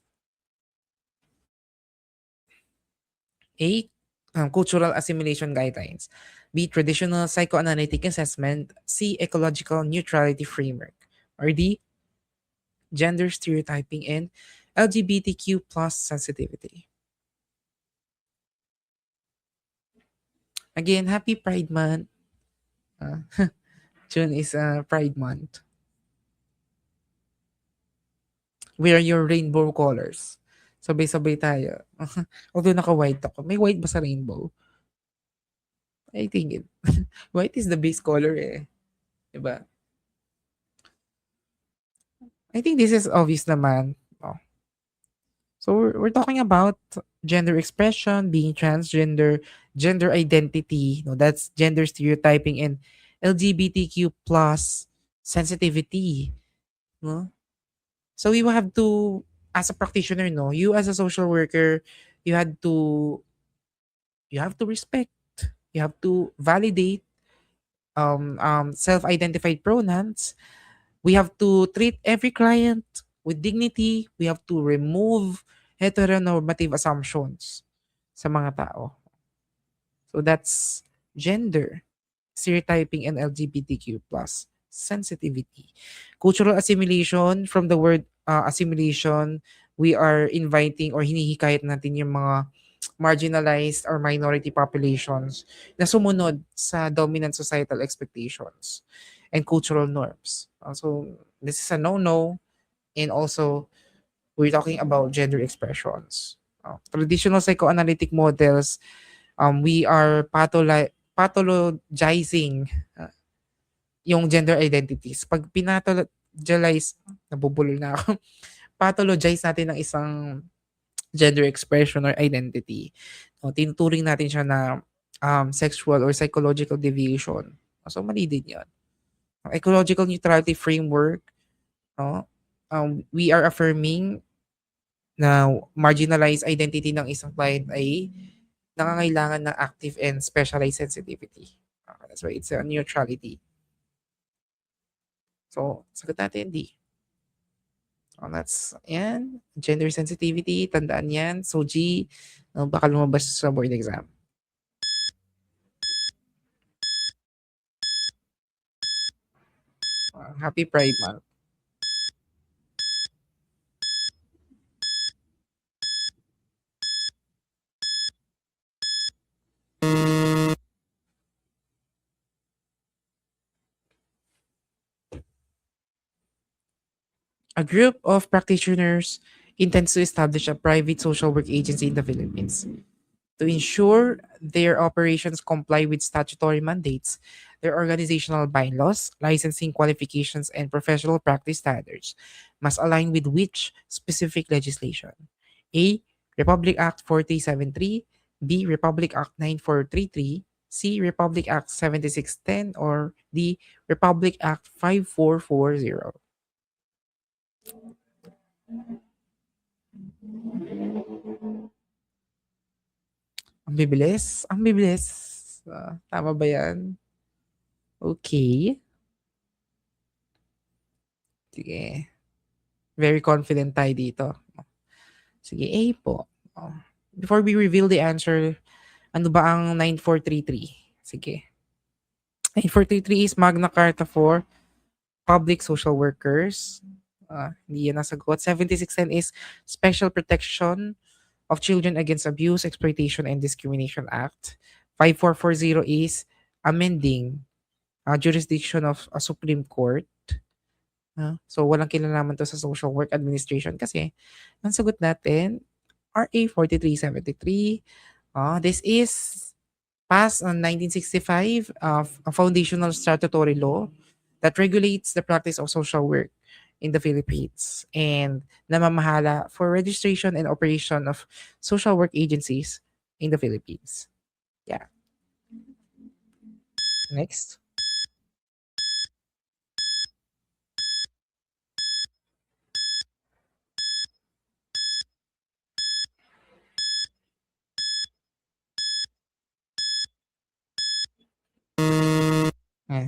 A. Cultural assimilation guidelines. B. Traditional psychoanalytic assessment. C. Ecological neutrality framework. Or D. Gender stereotyping and LGBTQ plus sensitivity. Again, happy Pride Month. Uh, June is Pride Month. Wear your rainbow colors. Sabay-sabay tayo. Although naka-white ako. May white ba sa rainbow? I think white is the base color eh. Diba? I think this is obvious naman. Oh. So we're talking about gender expression, being transgender, gender identity. No, that's gender stereotyping and LGBTQ plus sensitivity. No? So you have to, as a practitioner, no, you as a social worker, you had to you have to respect, you have to validate self-identified pronouns. We have to treat every client with dignity. We have to remove heteronormative assumptions sa mga tao. So that's gender, stereotyping, and LGBTQ plus sensitivity. Cultural assimilation, from the word assimilation, we are inviting or hinihikayat natin yung mga marginalized or minority populations na sumunod sa dominant societal expectations and cultural norms. So this is a no-no, and also we're talking about gender expressions. Traditional psychoanalytic models, we are pathologizing uh, yung gender identities. Pag pinatologize, nabubulol na ako, pathologize natin ng isang gender expression or identity. No, tinuturing natin siya na sexual or psychological deviation. So, mali din yan. Ecological neutrality framework, no? We are affirming na marginalized identity ng isang client ay nangangailangan ng active and specialized sensitivity. That's why it's a neutrality. So, sagot natin D. Oh, that's, yan. Gender sensitivity, tandaan yan. So, G, baka lumabas sa board exam. Happy Pride Month. A group of practitioners intends to establish a private social work agency in the Philippines. To ensure their operations comply with statutory mandates, their organizational bylaws, licensing qualifications, and professional practice standards must align with which specific legislation? A. Republic Act 4373, B. Republic Act 9433, C. Republic Act 7610, or D. Republic Act 5440. Ang bibilis, ang bibilis. Tama ba yan? Okay. Sige. Very confident tayo dito. Sige, A po. Before we reveal the answer, ano ba ang 9433? Sige. 9433 is Magna Carta for Public Social Workers. Hindi yan nasagot. 7610 is Special Protection of Children Against Abuse, Exploitation, and Discrimination Act. 5440 is amending jurisdiction of a Supreme Court. So, walang kinalaman to sa Social Work Administration kasi ang sagot natin, RA 4373. This is passed on 1965 of a foundational statutory law that regulates the practice of social work in the Philippines and namamahala for registration and operation of social work agencies in the Philippines. Yeah. Next.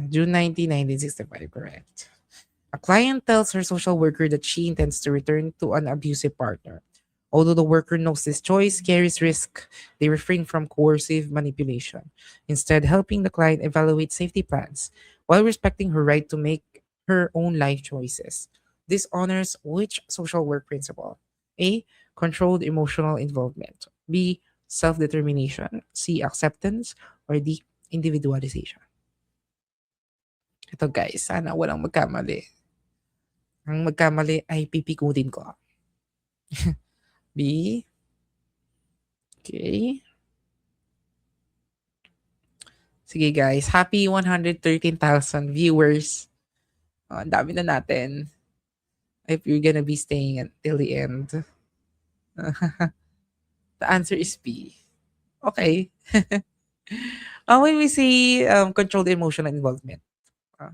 June 19, 1965, correct. A client tells her social worker that she intends to return to an abusive partner. Although the worker knows this choice carries risk, they refrain from coercive manipulation, instead helping the client evaluate safety plans while respecting her right to make her own life choices. This honors which social work principle? A. Controlled emotional involvement. B. Self-determination. C. Acceptance. Or D. Individualization. Ito guys, sana walang magkamali. Ang magkamali ay pipikutin ko. B. Okay. Sige guys, happy 113,000 viewers. Ang dami na natin. If you're gonna be staying until the end. The answer is B. Okay. When we say controlled emotional involvement, uh,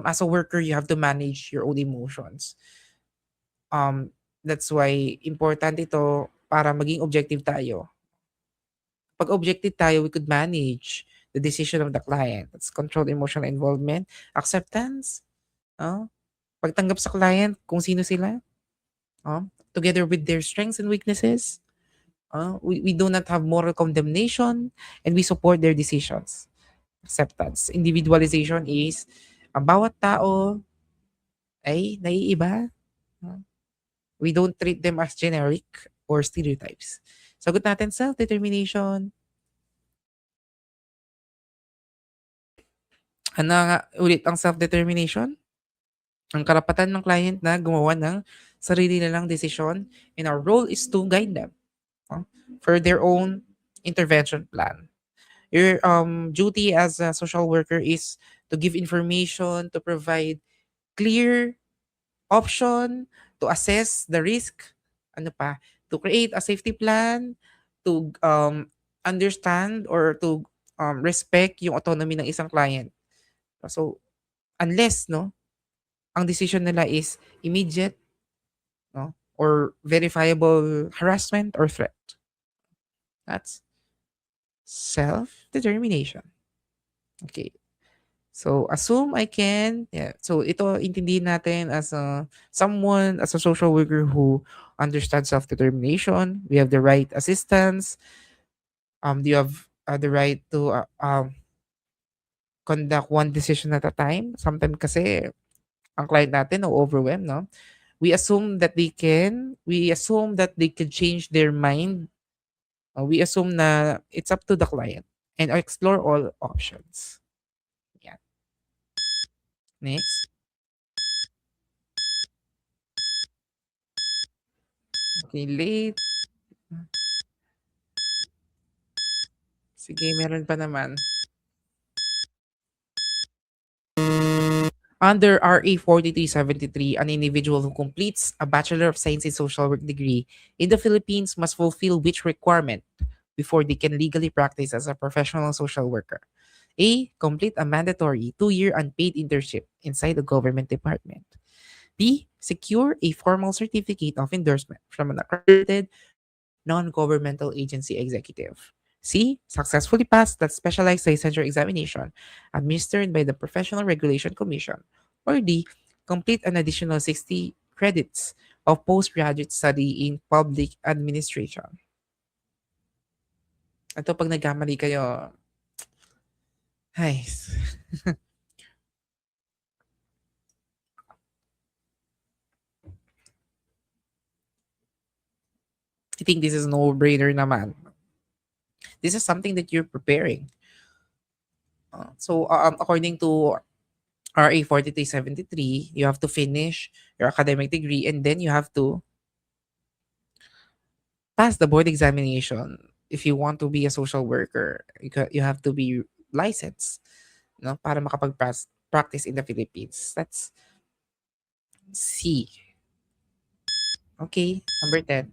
as a worker, you have to manage your own emotions. Um, that's why important ito para maging objective tayo. Pag objective tayo, we could manage the decision of the client. That's controlled emotional involvement. Acceptance, oh, pagtanggap sa client kung sino sila, together with their strengths and weaknesses. We do not have moral condemnation and we support their decisions. Acceptance. Individualization is ang bawat tao ay naiiba. ah, We don't treat them as generic or stereotypes. Sagot natin, self-determination. Ano nga ulit ang self-determination? Ang karapatan ng client na gumawa ng sarili nilang desisyon, and our role is to guide them for their own intervention plan. Your duty as a social worker is to give information, to provide clear option, to assess the risk, ano pa, to create a safety plan, to understand or to respect yung autonomy ng isang client. So, unless, no, ang decision nila is immediate, no, or verifiable harassment or threat. That's self-determination. Okay. So, assume I can, yeah. So, ito intindihin natin as someone, as a social worker who understands self-determination. We have the right assistance. You have the right to conduct one decision at a time. Sometimes kasi, ang client natin overwhelmed, no? We assume that they can change their mind. We assume na it's up to the client and explore all options. Yeah. Next. Okay, late. Sige, meron pa naman. Under RA 4373, an individual who completes a Bachelor of Science in Social Work degree in the Philippines must fulfill which requirement before they can legally practice as a professional social worker? A. Complete a mandatory 2-year unpaid internship inside a government department. B. Secure a formal certificate of endorsement from an accredited non-governmental agency executive. C. Successfully passed that specialized licensure examination administered by the Professional Regulation Commission. Or D. Complete an additional 60 credits of postgraduate study in public administration. Ito pag nagkamali kayo, ay, I think this is no-brainer naman. This is something that you're preparing. According to RA 4373, you have to finish your academic degree and then you have to pass the board examination. If you want to be a social worker, you have to be licensed, no, para makapag-practice in the Philippines. That's C. Okay, number 10.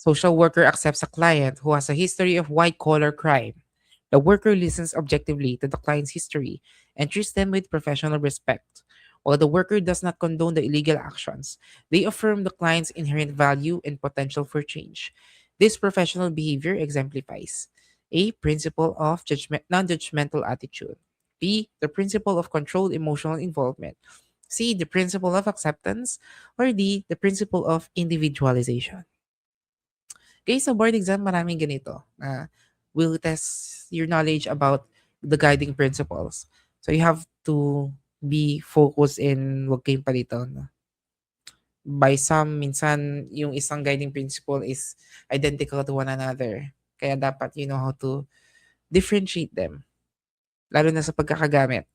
Social worker accepts a client who has a history of white-collar crime. The worker listens objectively to the client's history and treats them with professional respect. While the worker does not condone the illegal actions, they affirm the client's inherent value and potential for change. This professional behavior exemplifies A. Principle of non-judgmental attitude. B. The principle of controlled emotional involvement. C. The principle of acceptance. Or D. The principle of individualization. Okay, sa board exam, maraming ganito. Will test your knowledge about the guiding principles. So you have to be focused in wag kayong palito. No? By some, minsan yung isang guiding principle is identical to one another. Kaya dapat you know how to differentiate them. Lalo na sa pagkakagamit.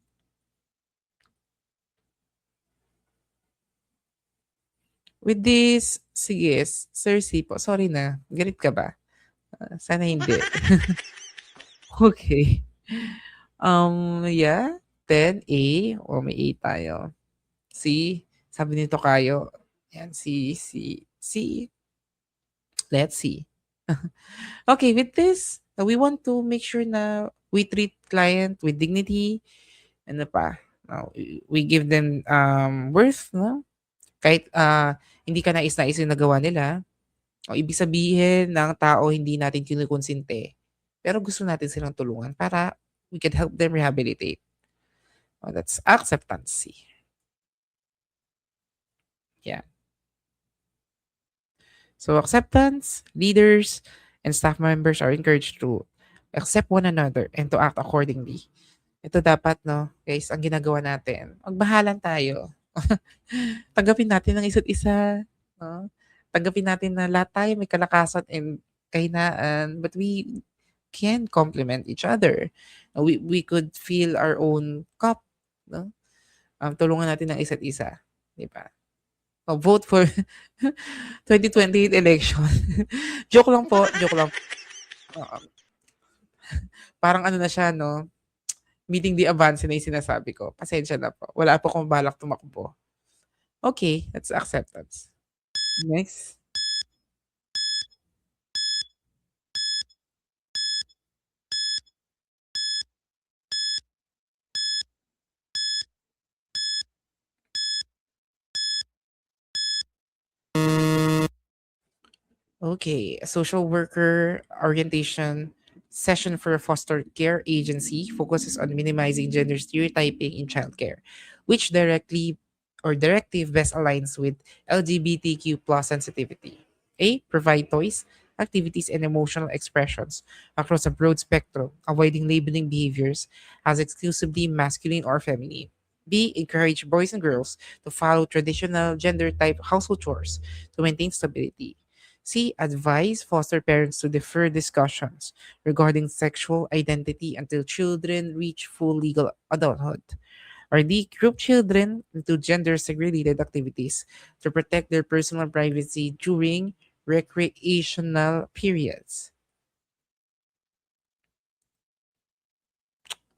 With this, sige, Sir Sipo, sorry na. Galit ka ba? Sana hindi. Okay. Yeah. Then A. O may A tayo. C. Sabi nito kayo. Yan, C. Let's see. Okay, with this, we want to make sure na we treat client with dignity. Ano pa? We give them worth, no? Kahit hindi ka nais-nais yung nagawa nila, o ibig sabihin ng tao hindi natin kinukonsinte, pero gusto natin silang tulungan para we can help them rehabilitate. Oh, that's acceptance. Yeah. So acceptance, leaders, and staff members are encouraged to accept one another and to act accordingly. Ito dapat, no, guys, ang ginagawa natin, magbahalan tayo. Tanggapin natin ang isa't isa. No? Tanggapin natin na lahat tayo may kalakasan and kahinaan, but we can complement each other. We could fill our own cup. No? Tulungan natin ang isa't isa. Di ba? Vote for 2028 election. Joke lang po, joke lang. Oo. Parang ano na siya, no? Meeting the advance na yung sinasabi ko. Pasensya na po. Wala po akong balak tumakbo. Okay, that's acceptance. Next. Okay, a social worker orientation session for a foster care agency focuses on minimizing gender stereotyping in childcare, which directive best aligns with LGBTQ plus sensitivity. A. Provide toys, activities, and emotional expressions across a broad spectrum, avoiding labeling behaviors as exclusively masculine or feminine. B. Encourage boys and girls to follow traditional gender type household chores to maintain stability. C. Advise foster parents to defer discussions regarding sexual identity until children reach full legal adulthood. Or D. Group children into gender segregated activities to protect their personal privacy during recreational periods.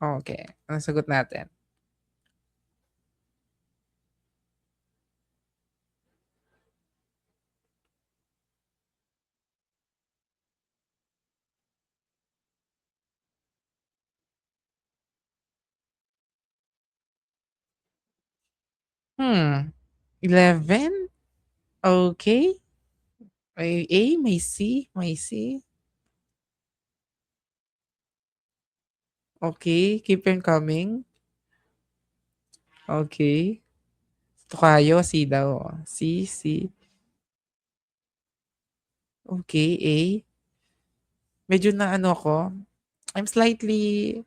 Okay, ang sagot natin? Hmm, 11? Okay. May A, may C, may C. Okay, keep on coming. Okay. Tukayo, C daw. C, C. Okay, A. Medyo na ano ako, I'm slightly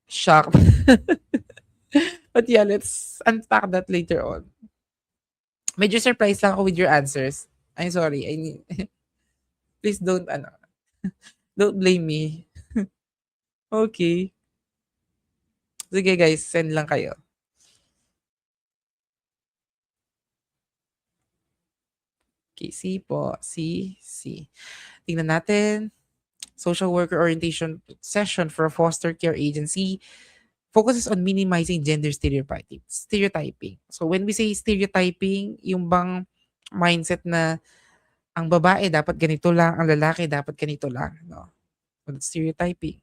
shocked. But yeah, let's unpack that later on. Medyo surprised lang ako with your answers. I'm sorry. I mean, please don't, ano, don't blame me. Okay. Sige guys, send lang kayo. Okay, C po. C. Tingnan natin. Social worker orientation session for a foster care agency focuses on minimizing gender stereotyping. So when we say stereotyping, yung bang mindset na ang babae dapat ganito lang, ang lalaki dapat ganito lang, no? So that's stereotyping.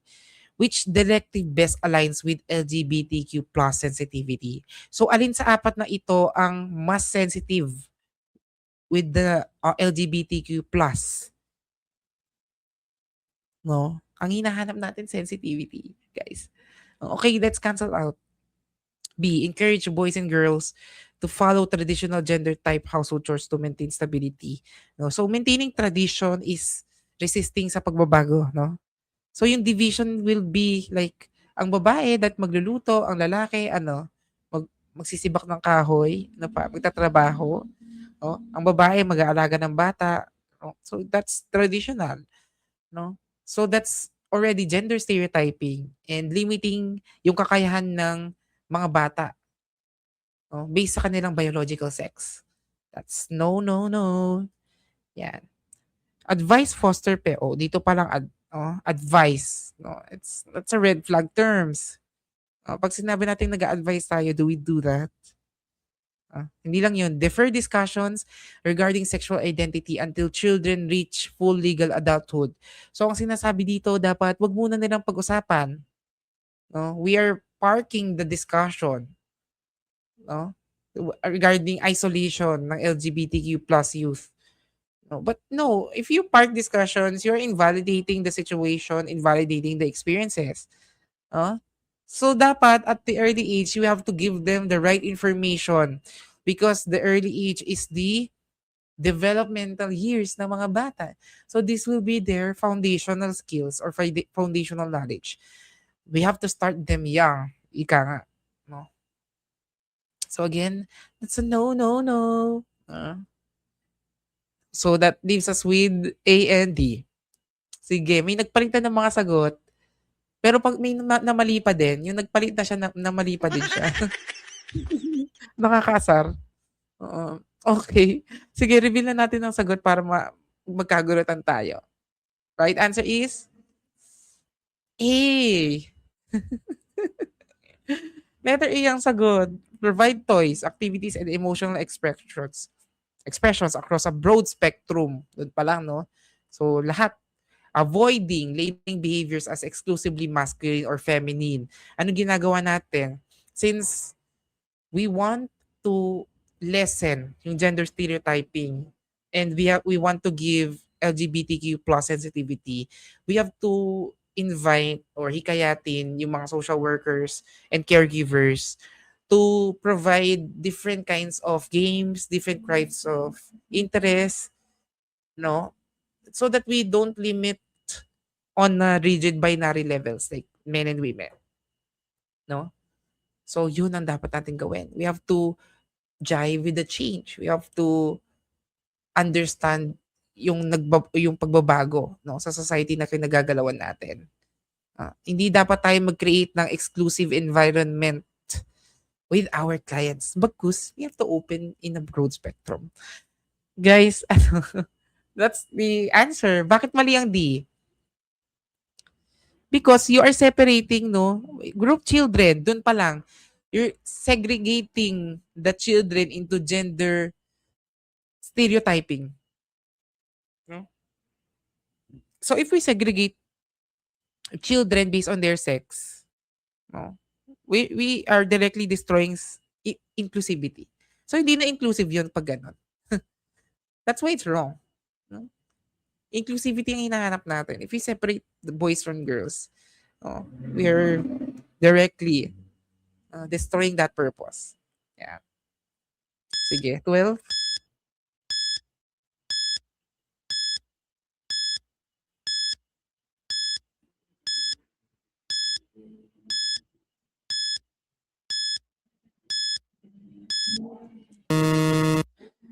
Which directive best aligns with LGBTQ plus sensitivity? So alin sa apat na ito ang mas sensitive with the LGBTQ plus, no? Ang hinahanap natin sensitivity, guys. Okay, let's cancel out. B. Encourage boys and girls to follow traditional gender type household chores to maintain stability. No? So maintaining tradition is resisting sa pagbabago, no? So yung division will be like ang babae that magluluto, ang lalaki ano, magsisibak ng kahoy, na magtatrabaho, no? Ang babae mag-aalaga ng bata. No? So that's traditional, no? So that's already gender stereotyping and limiting yung kakayahan ng mga bata, no? Based sa kanilang biological sex. That's no, no, no. Yan. Advice foster PO. Dito pa lang advice. No? That's a red flag terms. Pag sinabi natin nag-a-advise tayo, do we do that? Hindi lang yun. Defer discussions regarding sexual identity until children reach full legal adulthood. So ang sinasabi dito, dapat wag muna nilang pag-usapan. No? We are parking the discussion, no? Regarding isolation ng LGBTQ plus youth. No, but no, if you park discussions, you're invalidating the situation, invalidating the experiences. Huh? So dapat at the early age, you have to give them the right information because the early age is the developmental years ng mga bata. So this will be their foundational skills or foundational knowledge. We have to start them young. Ika nga. No? So again, that's a no, no, no. So that leaves us with A and D. Sige, may nagpalitan ng mga sagot. Pero pag may na mali pa din, yung nagpalit na siya na mali pa din siya. Nakakaasar. Oo. Okay. Sige, reveal na natin ang sagot para magkagulutan tayo. Right answer is A. Letter A ang sagot. Provide toys, activities, and emotional expressions across a broad spectrum. Doon pa lang, no? So, lahat. Avoiding labeling behaviors as exclusively masculine or feminine. Ano ginagawa natin? Since we want to lessen yung gender stereotyping and we want to give LGBTQ plus sensitivity, we have to invite or hikayatin yung mga social workers and caregivers to provide different kinds of games, different kinds of interest, no? So that we don't limit on rigid binary levels like men and women, no? So yun ang dapat natin gawin. We have to jive with the change. We have to understand yung pagbabago, no, sa society na kinagagalawan natin. Hindi dapat tayo mag-create ng exclusive environment with our clients. Bagkus, we have to open in a broad spectrum. Guys, that's the answer. Bakit mali ang D? Because you are separating, no, group children, dun pa lang, you're segregating the children into gender stereotyping. No? So if we segregate children based on their sex, no, we are directly destroying inclusivity. So hindi na inclusive yun pag ganun. That's why it's wrong. No? Inclusivity ang hinahanap natin. If we separate the boys from girls, we are directly destroying that purpose. Yeah. Sige, 12.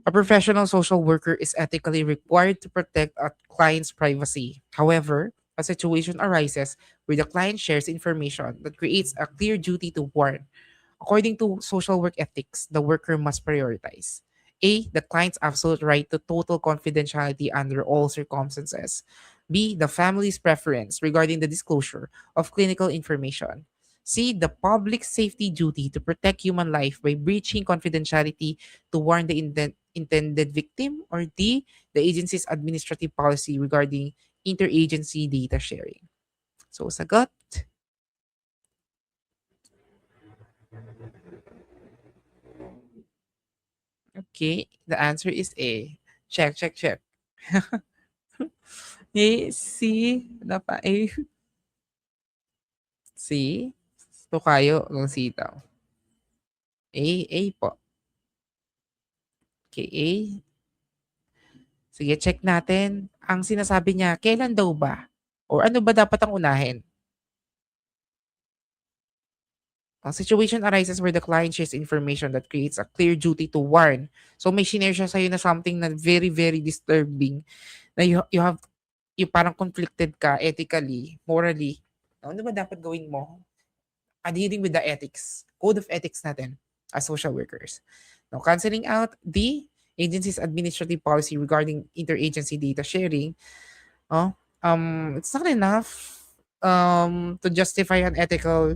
A professional social worker is ethically required to protect a client's privacy. However, a situation arises where the client shares information that creates a clear duty to warn. According to social work ethics, the worker must prioritize A. The client's absolute right to total confidentiality under all circumstances. B. The family's preference regarding the disclosure of clinical information. C. The public safety duty to protect human life by breaching confidentiality to warn the intended victim. Or D. The agency's administrative policy regarding interagency data sharing. So, sagot. Okay, the answer is A. Check, check, check. A, C, na pa, A, C, tukayo ng sitaw. A po. Okay, A. Sige, check natin. Ang sinasabi niya, kailan daw ba? Or ano ba dapat ang unahin? Ang situation arises where the client shares information that creates a clear duty to warn. So may shinare siya sa'yo na something na very, very disturbing na you have, you parang conflicted ka ethically, morally. Ano ba dapat gawin mo? Adhering with the ethics, code of ethics natin as social workers. Now, canceling out the agency's administrative policy regarding interagency data sharing, oh, it's not enough to justify an ethical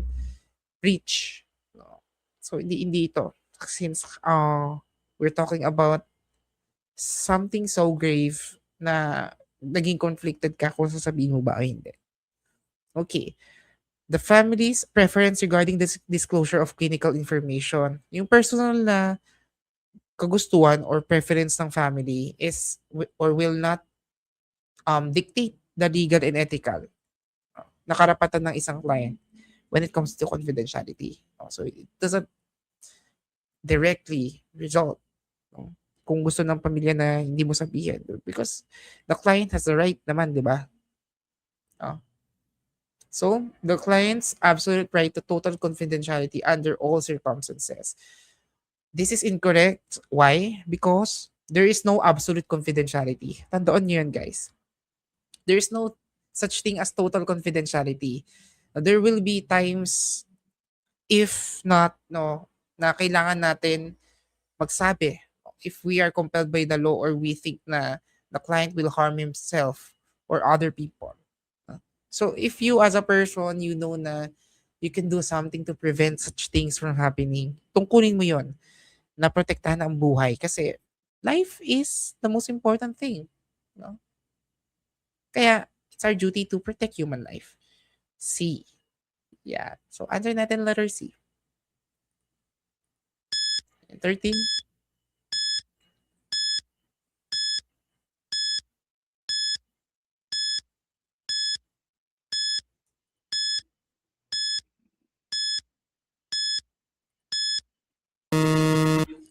breach. No. So, hindi ito. Since we're talking about something so grave na naging conflicted ka kung sasabihin mo ba o hindi. Okay. The family's preference regarding this disclosure of clinical information. Yung personal na kagustuhan or preference ng family is or will not dictate the legal and ethical na karapatan ng isang client when it comes to confidentiality. So it doesn't directly result, no, kung gusto ng pamilya na hindi mo sabihin because the client has the right naman, di ba? Oh. So, the client's absolute right to total confidentiality under all circumstances. This is incorrect. Why? Because there is no absolute confidentiality. Tandaan niyo yan, guys. There is no such thing as total confidentiality. There will be times, if not, no, na kailangan natin magsabi if we are compelled by the law or we think na the client will harm himself or other people. So if you as a person, you know na you can do something to prevent such things from happening, tungkulin mo yon na protektahan ang buhay kasi life is the most important thing. No? Kaya it's our duty to protect human life. C. Yeah. So answer natin letter C. 13.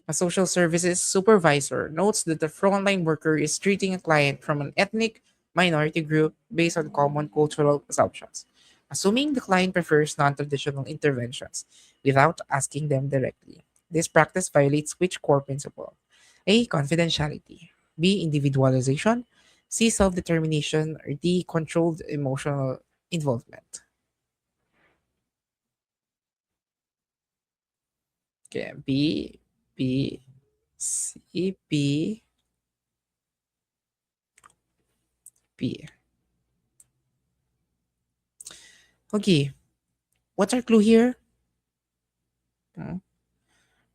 A social services supervisor notes that the frontline worker is treating a client from an ethnic minority group based on common cultural assumptions, assuming the client prefers non traditional interventions without asking them directly. This practice violates which core principle? A. Confidentiality, B. Individualization, C. Self determination, or D. Controlled emotional involvement. Okay, B, C, B. Okay, what's our clue here? Hmm,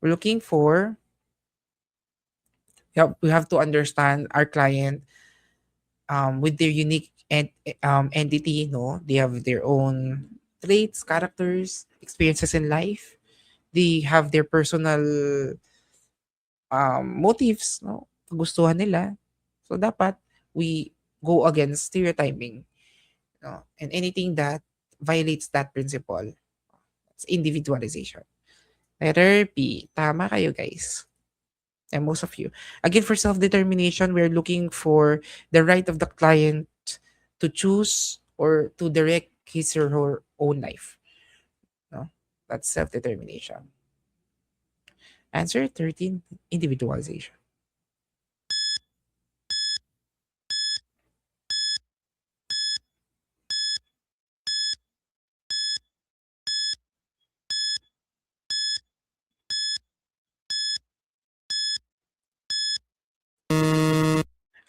we're looking for, we have to understand our client with their unique entity, no? They have their own traits, characters, experiences in life. They have their personal motives, no? Kagustuhan nila. So dapat we go against stereotyping, no? And anything that violates that principle, it's individualization. Letter B. Tama kayo, guys. And most of you. Again, for self-determination, we're looking for the right of the client to choose or to direct his or her own life. No? That's self-determination. Answer 13, individualization.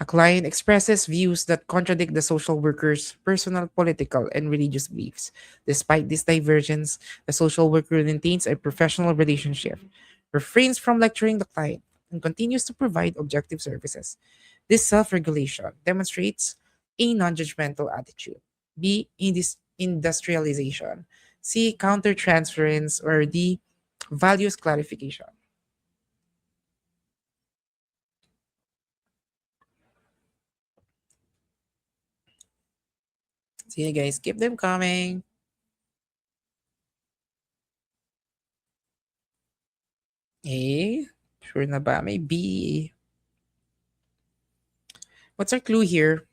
A client expresses views that contradict the social worker's personal, political, and religious beliefs. Despite this divergence, the social worker maintains a professional relationship, refrains from lecturing the client, and continues to provide objective services. This self regulation demonstrates a non judgmental attitude. B. Industrialization. C. Countertransference, or D. Values clarification. See you guys. Keep them coming. A. Sure na ba? May B. What's our clue here,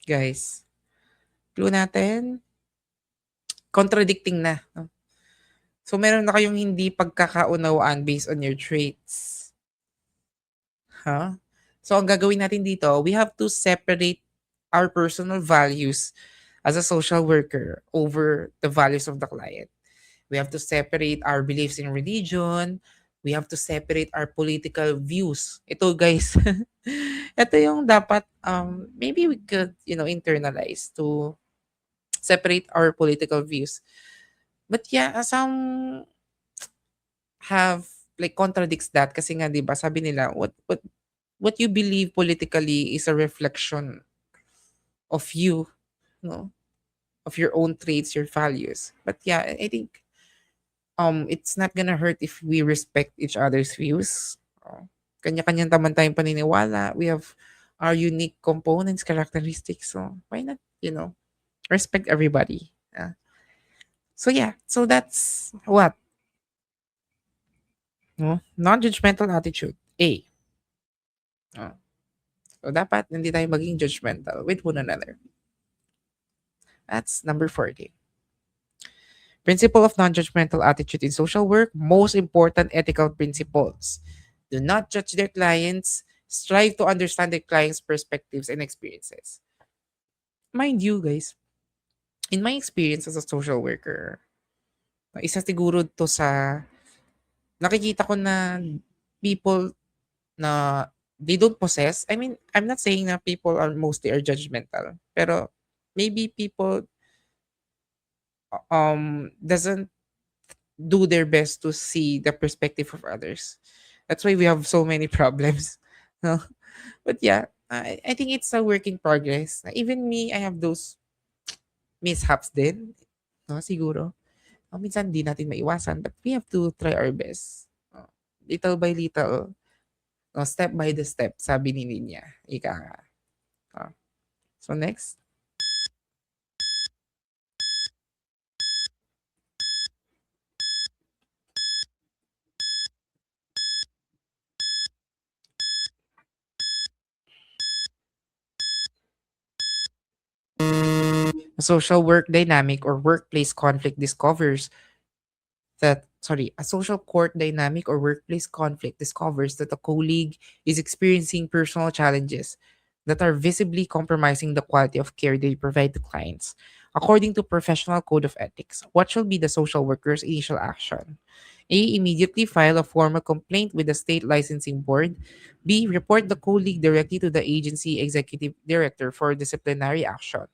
guys? Clue natin, contradicting na. No? So, meron na kayong hindi pagkakaunawaan based on your traits. Huh? So, ang gagawin natin dito, we have to separate our personal values as a social worker over the values of the client. We have to separate our beliefs in religion. We have to separate our political views. Ito guys, ito yung dapat maybe we could, internalize to separate our political views. But yeah, some have like contradicts that kasi nga 'di ba sabi nila what you believe politically is a reflection of you, no? Of your own traits, your values. But yeah, I think it's not gonna hurt if we respect each other's views. Kanya-kanyang taman tayong paniniwala. We have our unique components, characteristics. So why not, respect everybody. So yeah, so that's what, no? Non-judgmental attitude. A. Oh. So dapat hindi tayo maging judgmental with one another. That's number 40. Principle of non-judgmental attitude in social work, most important ethical principles. Do not judge their clients. Strive to understand their clients' perspectives and experiences. Mind you, guys, in my experience as a social worker, isa siguro to sa nakikita ko na people na they don't possess. I mean, I'm not saying na people are mostly are judgmental, pero maybe people doesn't do their best to see the perspective of others. That's why we have so many problems. No? But yeah, I think it's a work in progress. Even me, I have those mishaps din. No, siguro. Minsan di natin maiwasan, but we have to try our best. Little by little, no, step by the step, sabi ni Ninya. Ika nga. So next. A social work dynamic or workplace conflict a social court dynamic or workplace conflict discovers that a colleague is experiencing personal challenges that are visibly compromising the quality of care they provide to clients. According to professional code of ethics, what shall be the social worker's initial action? A. Immediately file a formal complaint with the state licensing board. B. Report the colleague directly to the agency executive director for disciplinary action.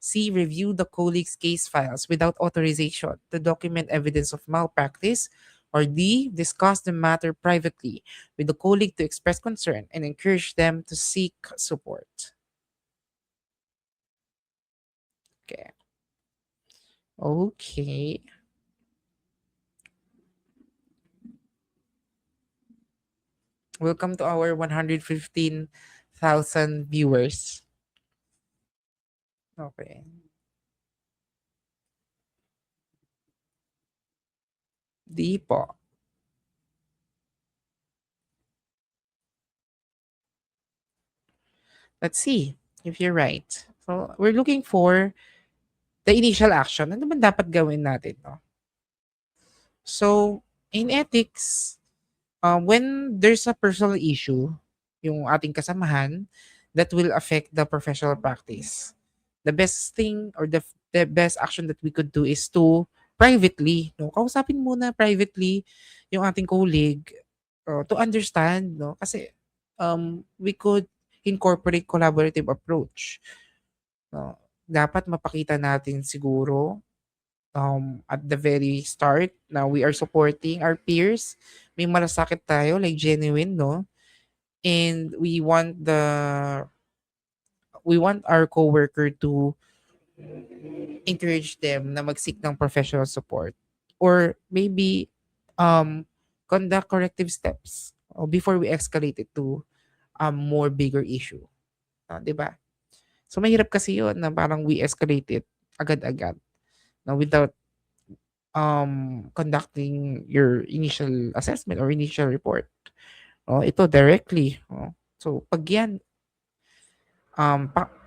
C. Review the colleague's case files without authorization to document evidence of malpractice. Or D. Discuss the matter privately with the colleague to express concern and encourage them to seek support. Okay. Okay. Welcome to our 115,000 viewers. Okay. Di po. Let's see if you're right. So, we're looking for the initial action. Ano ba dapat gawin natin, no? So, in ethics, when there's a personal issue, yung ating kasamahan, that will affect the professional practice. The best thing or the best action that we could do is to privately, no? Kausapin muna privately yung ating colleague to understand, no? Kasi we could incorporate collaborative approach. No? Dapat mapakita natin siguro at the very start na we are supporting our peers. May malasakit tayo, like genuine, no? And we want our coworker to encourage them na mag-seek ng professional support. Or maybe conduct corrective steps before we escalate it to a more bigger issue. 'Di ba? So mahirap kasi 'yun na parang we escalate it agad-agad na without conducting your initial assessment or initial report. Oh, ito directly. Oh. So pag 'yan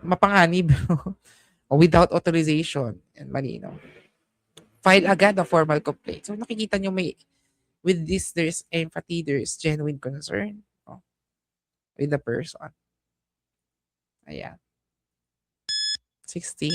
mapanganib without authorization and malinaw, file agad a formal complaint. So nakikita nyo may with this there's empathy, there's genuine concern with the person. Ayan. 16.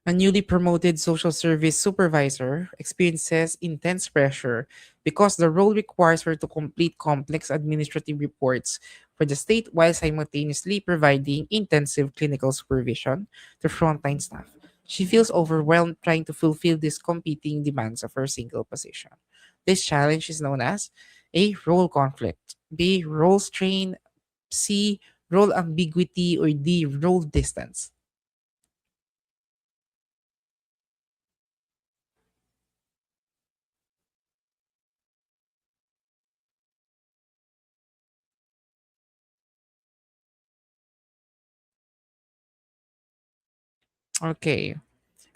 A newly promoted social service supervisor experiences intense pressure because the role requires her to complete complex administrative reports for the state while simultaneously providing intensive clinical supervision to frontline staff. She feels overwhelmed trying to fulfill these competing demands of her single position. This challenge is known as A. Role conflict, B. Role strain, C. Role ambiguity, or D. Role distance. Okay.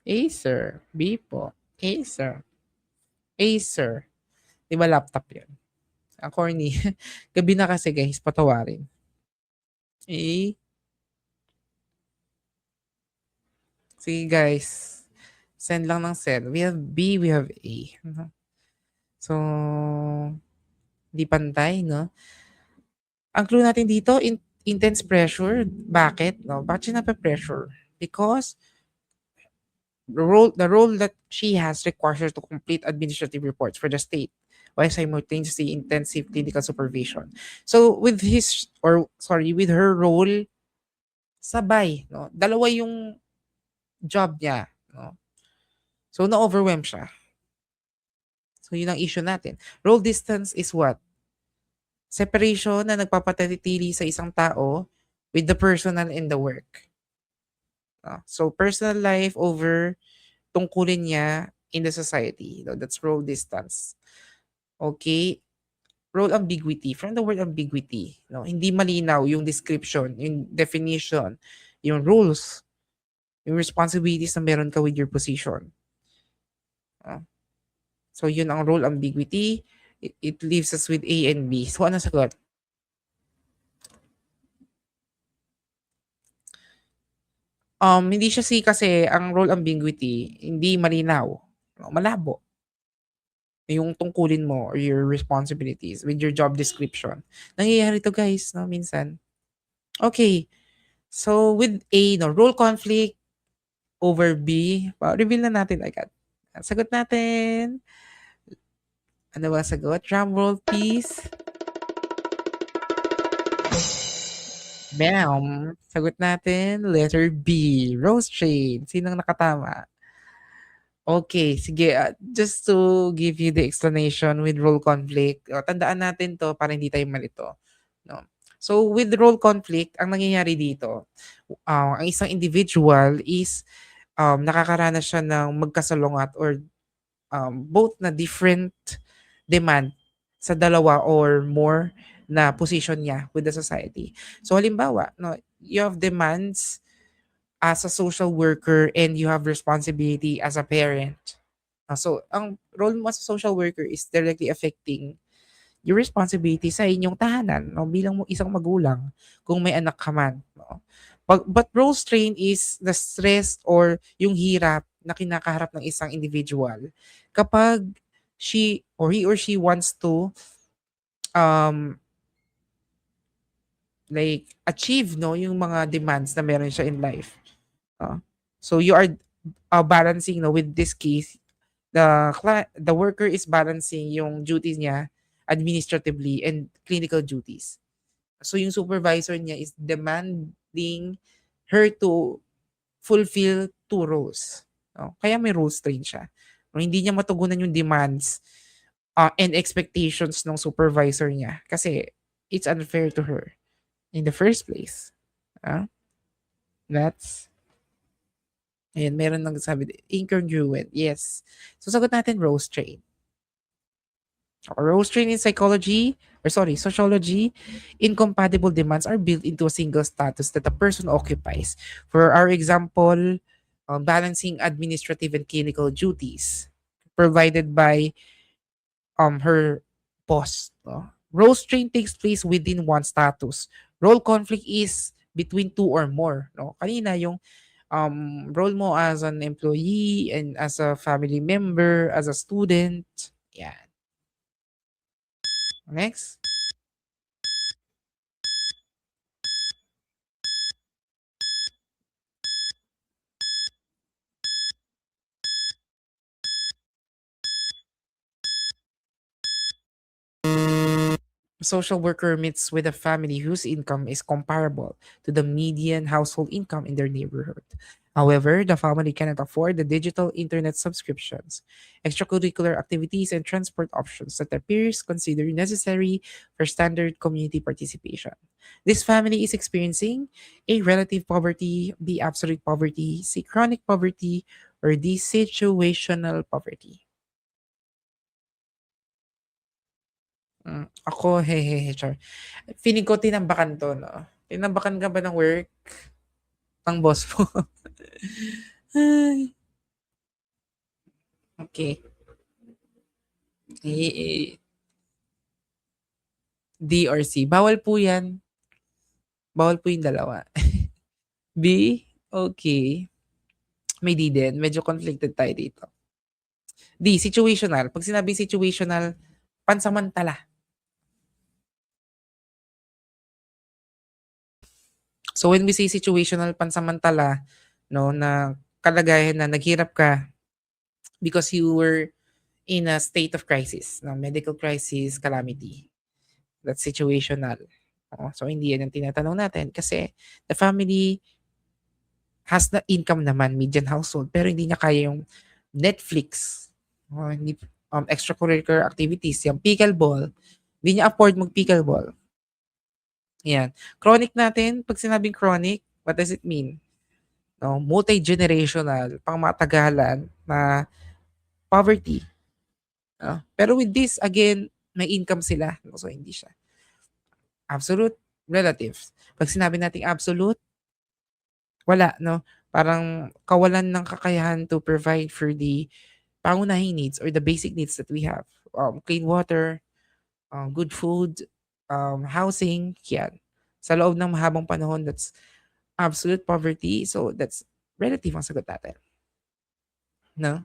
Acer, B po. Acer. Acer. 'Di ba laptop 'yun? Ang corny. Gabi na kasi guys, patawarin. A. Sige guys. Send lang ng send. We have B, we have A. Mhm. So, di pantay, no? Ang clue natin dito, intense pressure. Bakit? No? Bakit siya nape-pressure? Because the role that she has requires her to complete administrative reports for the state while simultaneously intensive clinical supervision. So with his or sorry, with her role, sabay, no? Dalawa yung job niya, no? So na-overwhelm siya. So yun ang issue natin. Role distance is what? Separation na nagpapatatili sa isang tao with the personal and the work. No? So personal life over tungkulin niya in the society. No? That's role distance. Okay? Role ambiguity. From the word ambiguity, no? Hindi malinaw yung description, yung definition, yung rules, yung responsibilities na meron ka with your position. Ah, so yun ang role ambiguity. It leaves us with A and B. So ano sagot? Hindi siya C kasi ang role ambiguity, hindi malinaw. No, malabo yung tungkulin mo or your responsibilities with your job description. Nangyayari to guys, no, minsan. Okay. So with A, no, role conflict over B, reveal na natin agad. Ang sagot natin, ano ba ang sagot? Drum roll please. Bam! Sagot natin, letter B, rose shade. Sinong nakatama? Okay, sige, just to give you the explanation with role conflict, tandaan natin 'to para hindi tayo malito, 'no. So, with role conflict, ang nangyayari dito, ang isang individual is, nakakaranas siya ng magkasalungat or both na different demand sa dalawa or more na position niya with the society. So halimbawa, no, you have demands as a social worker and you have responsibility as a parent. So ang role mo as a social worker is directly affecting your responsibility sa inyong tahanan, no, bilang mo isang magulang kung may anak ka man, no. But role strain is the stress or yung hirap na kinakaharap ng isang individual kapag he or she wants to um like achieve, no, yung mga demands na meron siya in life. So you are balancing, no, with this case the worker is balancing yung duties niya administratively and clinical duties. So yung supervisor niya is demanding her to fulfill two roles. No? Kaya may role strain siya. No, hindi niya matugunan yung demands and expectations ng supervisor niya kasi it's unfair to her in the first place. Ah, that's Ayan, meron nagsabi, incongruent. Yes. So, sagot natin rose train. Rose train in psychology, or sorry, sociology, incompatible demands are built into a single status that a person occupies. For our example, balancing administrative and clinical duties provided by her boss. No? Role strain takes place within one status. Role conflict is between two or more. No? Kanina yung role mo as an employee and as a family member, as a student. Yeah. Next. A social worker meets with a family whose income is comparable to the median household income in their neighborhood. However, the family cannot afford the digital internet subscriptions, extracurricular activities, and transport options that their peers consider necessary for standard community participation. This family is experiencing a relative poverty, the absolute poverty, C, chronic poverty, or the situational poverty. Ako, hehehe, char. Feeling ko tinambakan 'to 'no? Tinambakan ka ba ng work ng boss mo? Ay, okey. Eh, D or C, bawal po 'yan, bawal po yung dalawa. B? Okey. May D din, medyo conflicted tayo dito. D, situational. 'Pag sinabing situational, pansamantala. So, when we say situational, pansamantala 'no, na kalagayan na naghirap ka because you were in a state of crisis, no, medical crisis, calamity. That's situational. Oo, so hindi yan ang tinatanong natin kasi the family has the income naman, median household, pero hindi niya kaya yung Netflix, hindi, extracurricular activities, yung pickleball, hindi niya afford mag-pickleball. Yan. Chronic natin, pag sinabing chronic, what does it mean? No, multi-generational, pangmatagalan na poverty. Pero with this, again, may income sila. No? So, hindi siya. Absolute, relative. Pag sinabi nating absolute, wala, no? Parang kawalan ng kakayahan to provide for the pangunahing needs or the basic needs that we have. Clean water, good food, housing, yan. Sa loob ng mahabang panahon, that's absolute poverty. So, that's relative ang sagot natin. No?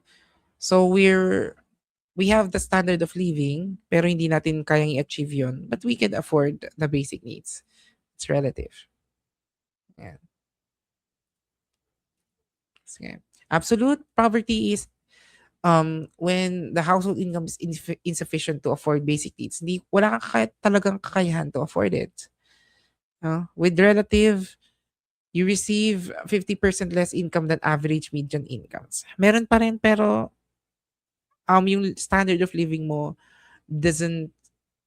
So, we have the standard of living, pero hindi natin kayang i-achieve yun. But we can afford the basic needs. It's relative. Yan. Sige. Absolute poverty is when the household income is insufficient to afford basic needs. Hindi, wala kang talagang kakayahan to afford it. No? With relative, you receive 50% less income than average median incomes. Meron pa rin pero yung standard of living mo doesn't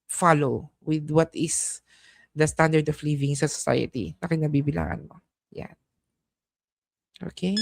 follow with what is the standard of living sa society na kinabibilangan mo. Yan. Okay?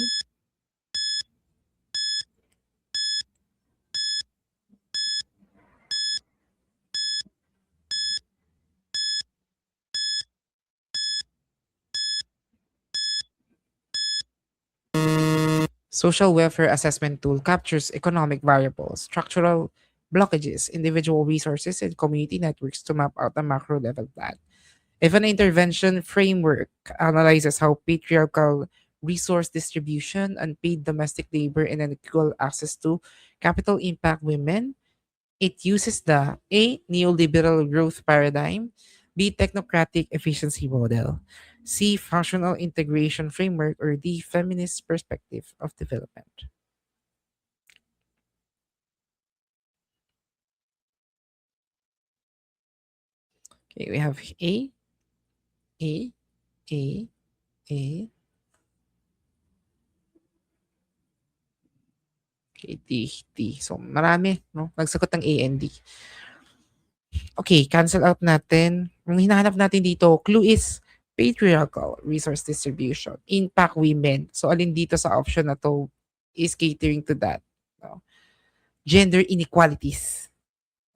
Social welfare assessment tool captures economic variables, structural blockages, individual resources, and community networks to map out a macro level plan. If an intervention framework analyzes how patriarchal resource distribution, unpaid domestic labor, and unequal access to capital impact women, it uses the A, neoliberal growth paradigm, B, technocratic efficiency model, C, functional integration framework, or D, feminist perspective of development. Okay, we have A, A, A, A, okay, D, D. So, marami, no? Nagsagot ng A and D. Okay, cancel out natin. Ang hinahanap natin dito, clue is patriarchal resource distribution, impact women. So alin dito sa option na to is catering to that. No? Gender inequalities.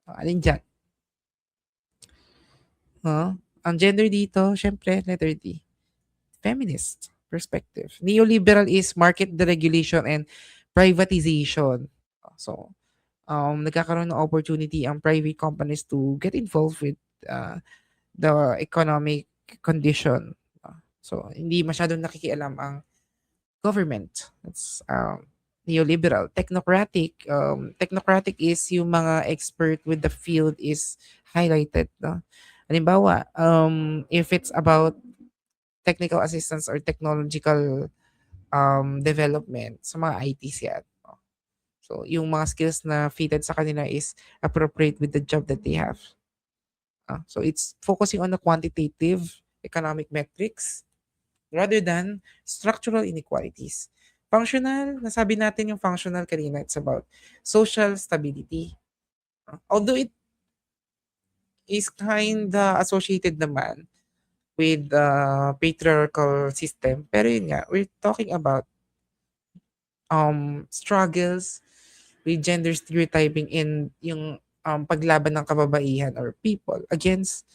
Alin dyan? No? Ang gender dito, syempre, letter D. Feminist perspective. Neoliberal is market deregulation and privatization. So, nagkakaroon ng opportunity ang private companies to get involved with uh, the economic condition. So, hindi masyadong nakikialam ang government. That's neoliberal. Technocratic. Technocratic is yung mga expert with the field is highlighted. No? Halimbawa, if it's about technical assistance or technological development sa mga ITs yan. No? So, yung mga skills na fitted sa kanila is appropriate with the job that they have. So, it's focusing on the quantitative economic metrics rather than structural inequalities. Functional, nasabi natin yung functional kanina, it's about social stability. Although it is kind associated naman with the patriarchal system, pero yun nga, we're talking about struggles with gender stereotyping in yung paglaban ng kababaihan or people against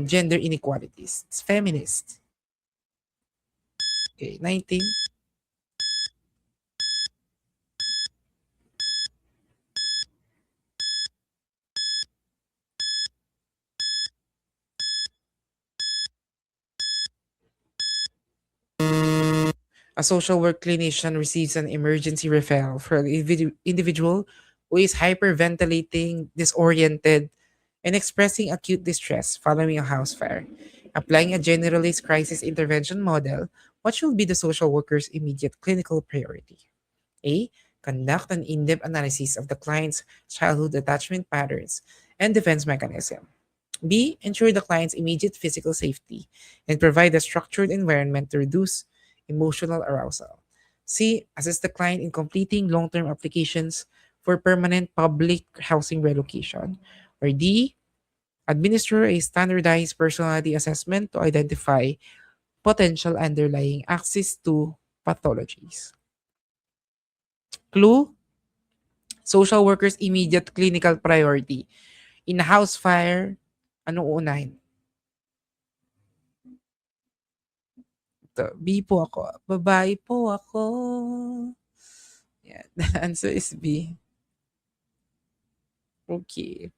gender inequalities. It's feminist. Okay, 19. A social work clinician receives an emergency referral for an individual who is hyperventilating, disoriented, and expressing acute distress following a house fire. Applying a generalist crisis intervention model, what should be the social worker's immediate clinical priority? A. Conduct an in-depth analysis of the client's childhood attachment patterns and defense mechanism. B. Ensure the client's immediate physical safety and provide a structured environment to reduce emotional arousal. C. Assist the client in completing long-term applications for permanent public housing relocation. Or D. Administer a standardized personality assessment to identify potential underlying access to pathologies. Clue, social workers' immediate clinical priority. In a house fire, anong uunahin? Ito, B po ako. Babae po ako. Yan. The answer is B. Okay.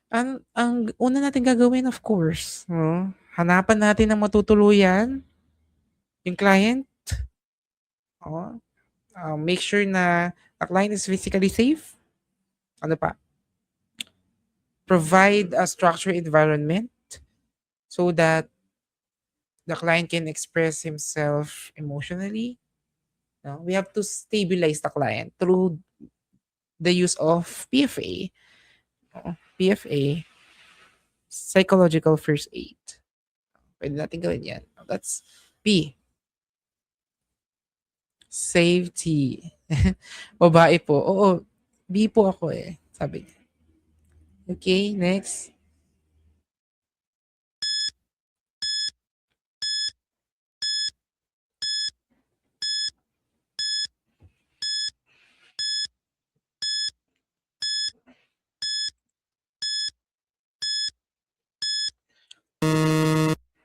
Ang una natin gagawin, of course, no? Hanapan natin ng matutuluyan, yung client. Oh, make sure na the client is physically safe. Ano pa? Provide a structured environment so that the client can express himself emotionally. No? We have to stabilize the client through the use of PFA. PFA, psychological first aid. Pwede natin gawin yan. That's P. Safety. Babae po. Oo, B po ako eh. Sabi niya. Okay, next.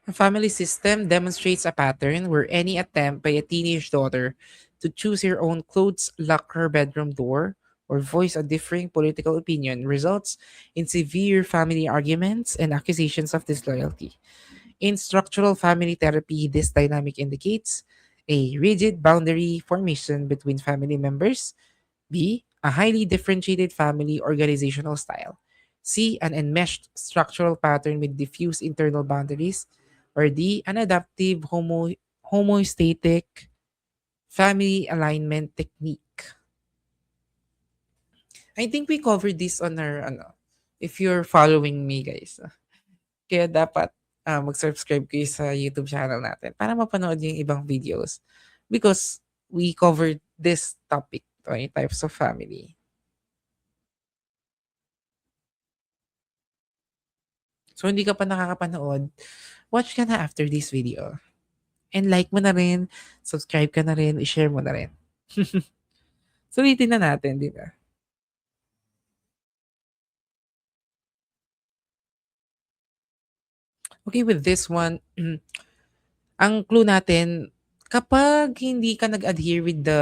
A family system demonstrates a pattern where any attempt by a teenage daughter to choose her own clothes, lock her bedroom door, or voice a differing political opinion results in severe family arguments and accusations of disloyalty. In structural family therapy, this dynamic indicates a rigid boundary formation between family members. B. A highly differentiated family organizational style. C. An enmeshed structural pattern with diffuse internal boundaries. Or D. An adaptive homostatic family alignment technique. I think we covered this on our, if you're following me guys. Kaya dapat mag-subscribe kayo sa YouTube channel natin para mapanood yung ibang videos. Because we covered this topic, types of family. So, hindi ka pa nakakapanood, watch ka na after this video. And like mo na rin, subscribe ka na rin, i-share mo na rin. Sulitin na natin, di ba? Okay, with this one, ang clue natin, kapag hindi ka nag-adhere with the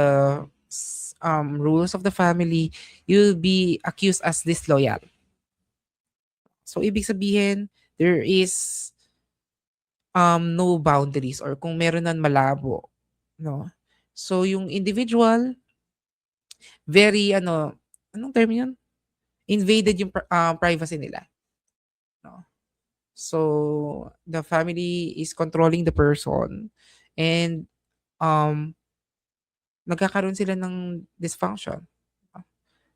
rules of the family, you'll be accused as disloyal. So, ibig sabihin, there is no boundaries or kung meron nan malabo. No? So, yung individual, very, anong term yun? Invaded yung privacy nila. No? So, the family is controlling the person and um, nagkakaroon sila ng dysfunction.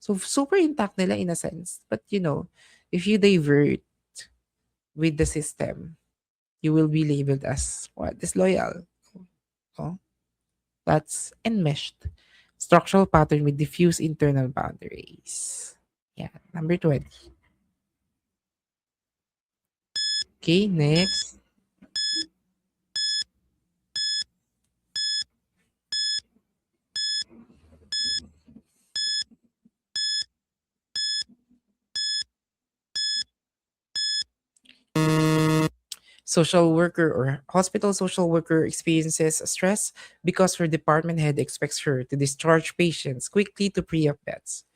So, super intact nila in a sense. But, if you divert with the system, you will be labeled as what? Disloyal. Oh, that's enmeshed. Structural pattern with diffuse internal boundaries. Yeah, number 20. Okay, next. Social worker or hospital social worker experiences stress because her department head expects her to discharge patients quickly to free up beds.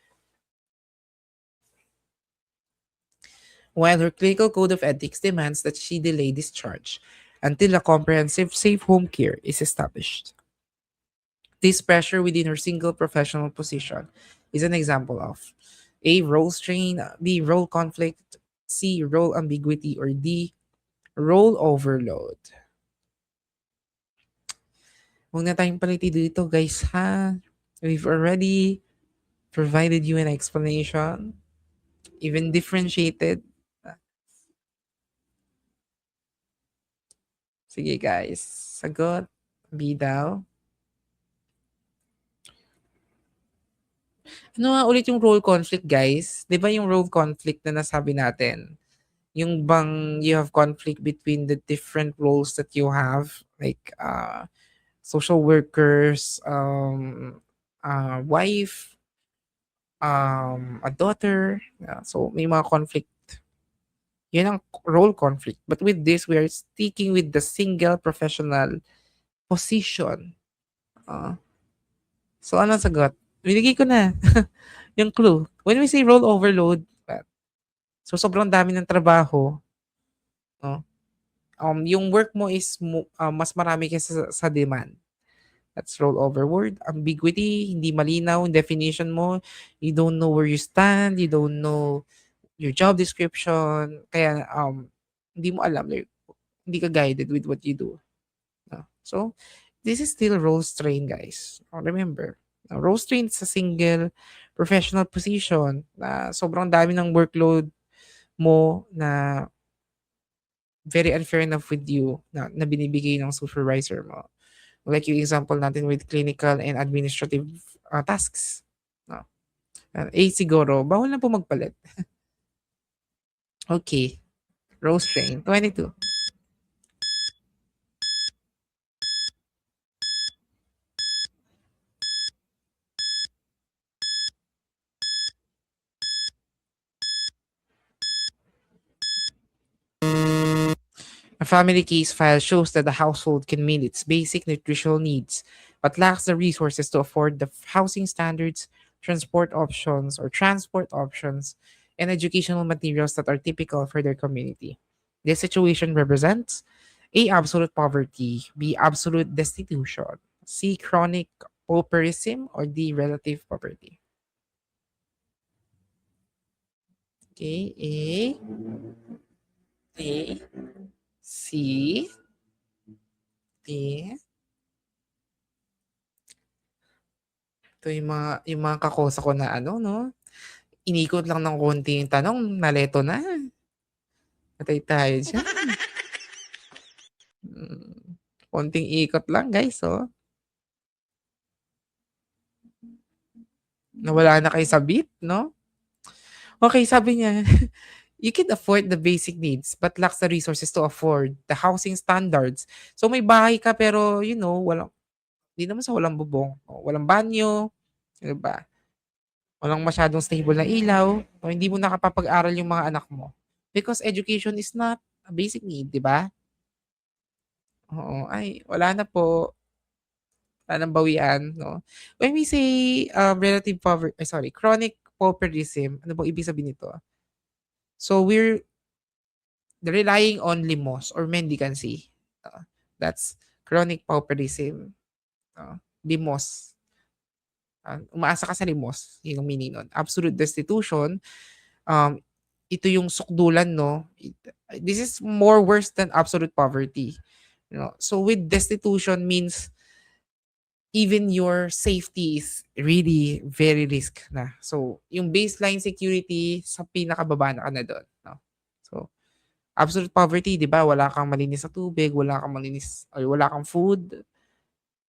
While her clinical code of ethics demands that she delay discharge until a comprehensive safe home care is established. This pressure within her single professional position is an example of A. Role strain, B. Role conflict, C. Role ambiguity, or D. Role overload. Huwag na tayong paliti dito, guys, ha? We've already provided you an explanation, even differentiated. Sige, guys. Sagot. B daw. Ano nga ulit yung role conflict, guys? Di ba yung role conflict na nasabi natin? Yung bang you have conflict between the different roles that you have, like social workers, wife, a daughter. So may mga conflict. Yun ang role conflict. But with this, we are sticking with the single professional position. Ah, so ano ang sagot? Binigay ko na yung clue. When we say role overload, so sobrang dami ng trabaho, no? Yung work mo is mas marami kaysa sa demand. That's role overload. Ambiguity, hindi malinaw yung definition mo. You don't know where you stand. You don't know your job description. Kaya hindi mo alam. Hindi ka guided with what you do. No? So, this is still role strain, guys. Remember, role strain is a single professional position na sobrang dami ng workload mo na very unfair enough with you na binibigay ng supervisor mo. Like yung example natin with clinical and administrative tasks. No? A siguro, bawal na po magpalit. Okay. Rose train, 22. A family case file shows that the household can meet its basic nutritional needs, but lacks the resources to afford the housing standards, transport options, and educational materials that are typical for their community. This situation represents A. Absolute poverty, B. Absolute destitution, C. Chronic pauperism, or D. Relative poverty. Okay, A, C, D. Ito yung mga kakosa ko na ano, no? Inikot lang ng konti yung tanong, naleto na. Patay tayo dyan. Konting ikot lang, guys, oh. Nawala na kayo sa beat, no? Okay, sabi niya, You can afford the basic needs but lacks the resources to afford the housing standards. So may bahay ka pero walang, di naman sa walang bubong, o walang banyo, 'di ba? Walang masyadong stable na ilaw, o hindi mo nakapapag-aral yung mga anak mo. Because education is not a basic need, 'di ba? Oo, ay wala na po, wala ng bawian, 'no? When we say, relative sorry, chronic pauperism, ano bang ibig sabihin nito? So we're relying on limos or mendicancy. Oo, that's chronic pauperism, limos. Umaasa ka sa limos, yun ang meaning nun. Absolute destitution, um, ito yung sukdulan, no? This is more worse than absolute poverty. So with destitution means even your safety is really very risk na. So yung baseline security sa pinakababa na ka na doon, no? So absolute poverty, 'di ba? Wala kang malinis na tubig, wala kang malinis or wala kang food,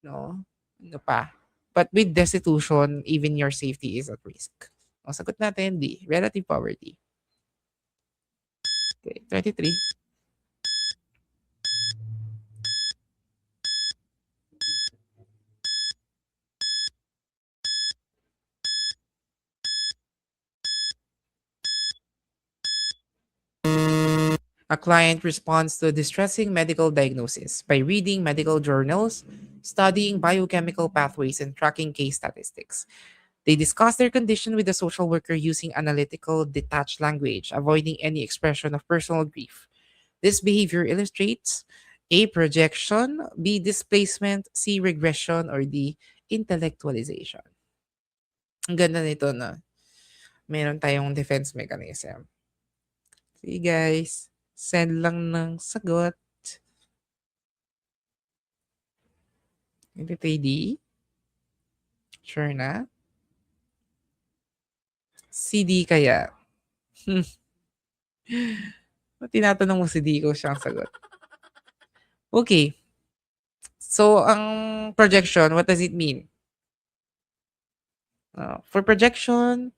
no? Ano pa? But with destitution, even your safety is at risk. O sagot natin D, relative poverty. Okay, 23. A client responds to a distressing medical diagnosis by reading medical journals, studying biochemical pathways, and tracking case statistics. They discuss their condition with the social worker using analytical, detached language, avoiding any expression of personal grief. This behavior illustrates A. Projection, B. Displacement, C. Regression, or D. Intellectualization. Ang ganda nito na meron tayong defense mechanism. See guys, send lang ng sagot. Hindi 3D. Sure na? CD kaya? Hmm. Tinatanong mo si D ko siyang sagot. Okay. So, ang projection, what does it mean? For projection,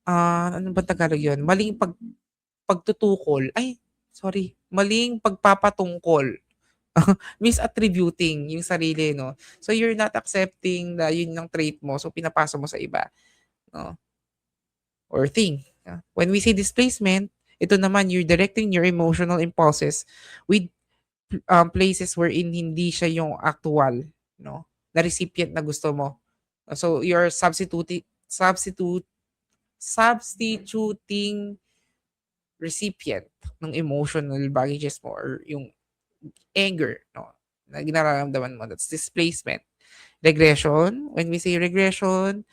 ano ba Tagalog yun? Pagtutukol. Ay, sorry. Maling pagpapatungkol. Misattributing yung sarili, no? So, you're not accepting na yun yung trait mo. So, pinapasa mo sa iba. No? Or thing. When we say displacement, ito naman, you're directing your emotional impulses with places wherein hindi siya yung actual, no? Na recipient na gusto mo. So, you're substituting recipient ng emotional baggages mo or yung anger, no? Na ginararamdaman mo. That's displacement. Regression, when we say regression,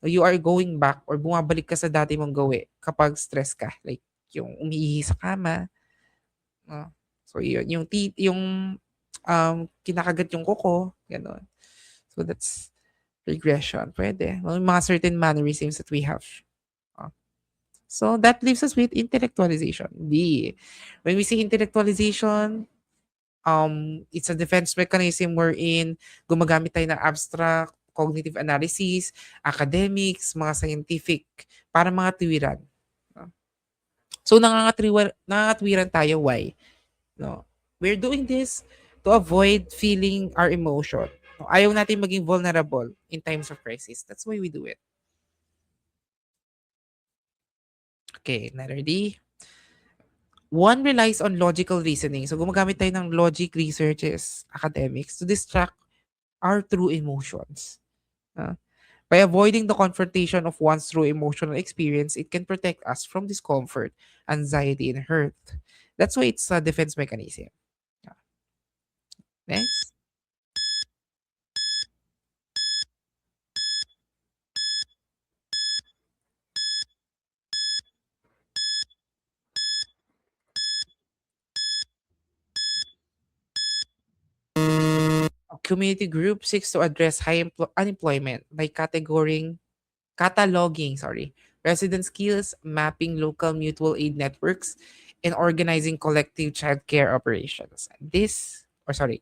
you are going back or bumabalik ka sa dati mong gawi kapag stress ka. Like, yung umiihi sa kama, no? So, yun. Yung kinakagat yung kuko, gano'n. So, that's regression. Pwede. May mga certain mannerisms that we have. Oh. So, that leaves us with intellectualization. D. When we say intellectualization, it's a defense mechanism wherein gumagamit tayo ng abstract, cognitive analysis, academics, mga scientific, para mga tiwiran. No? So, nangangatwiran tayo. Why? No? We're doing this to avoid feeling our emotion. No? Ayaw natin maging vulnerable in times of crisis. That's why we do it. Okay, letter D. One relies on logical reasoning. So, gumagamit tayo ng logic researches, academics, to distract our true emotions. By avoiding the confrontation of one's true emotional experience, it can protect us from discomfort, anxiety, and hurt. That's why it's a defense mechanism. Next. A community group seeks to address high unemployment by cataloging, resident skills, mapping local mutual aid networks, and organizing collective childcare operations.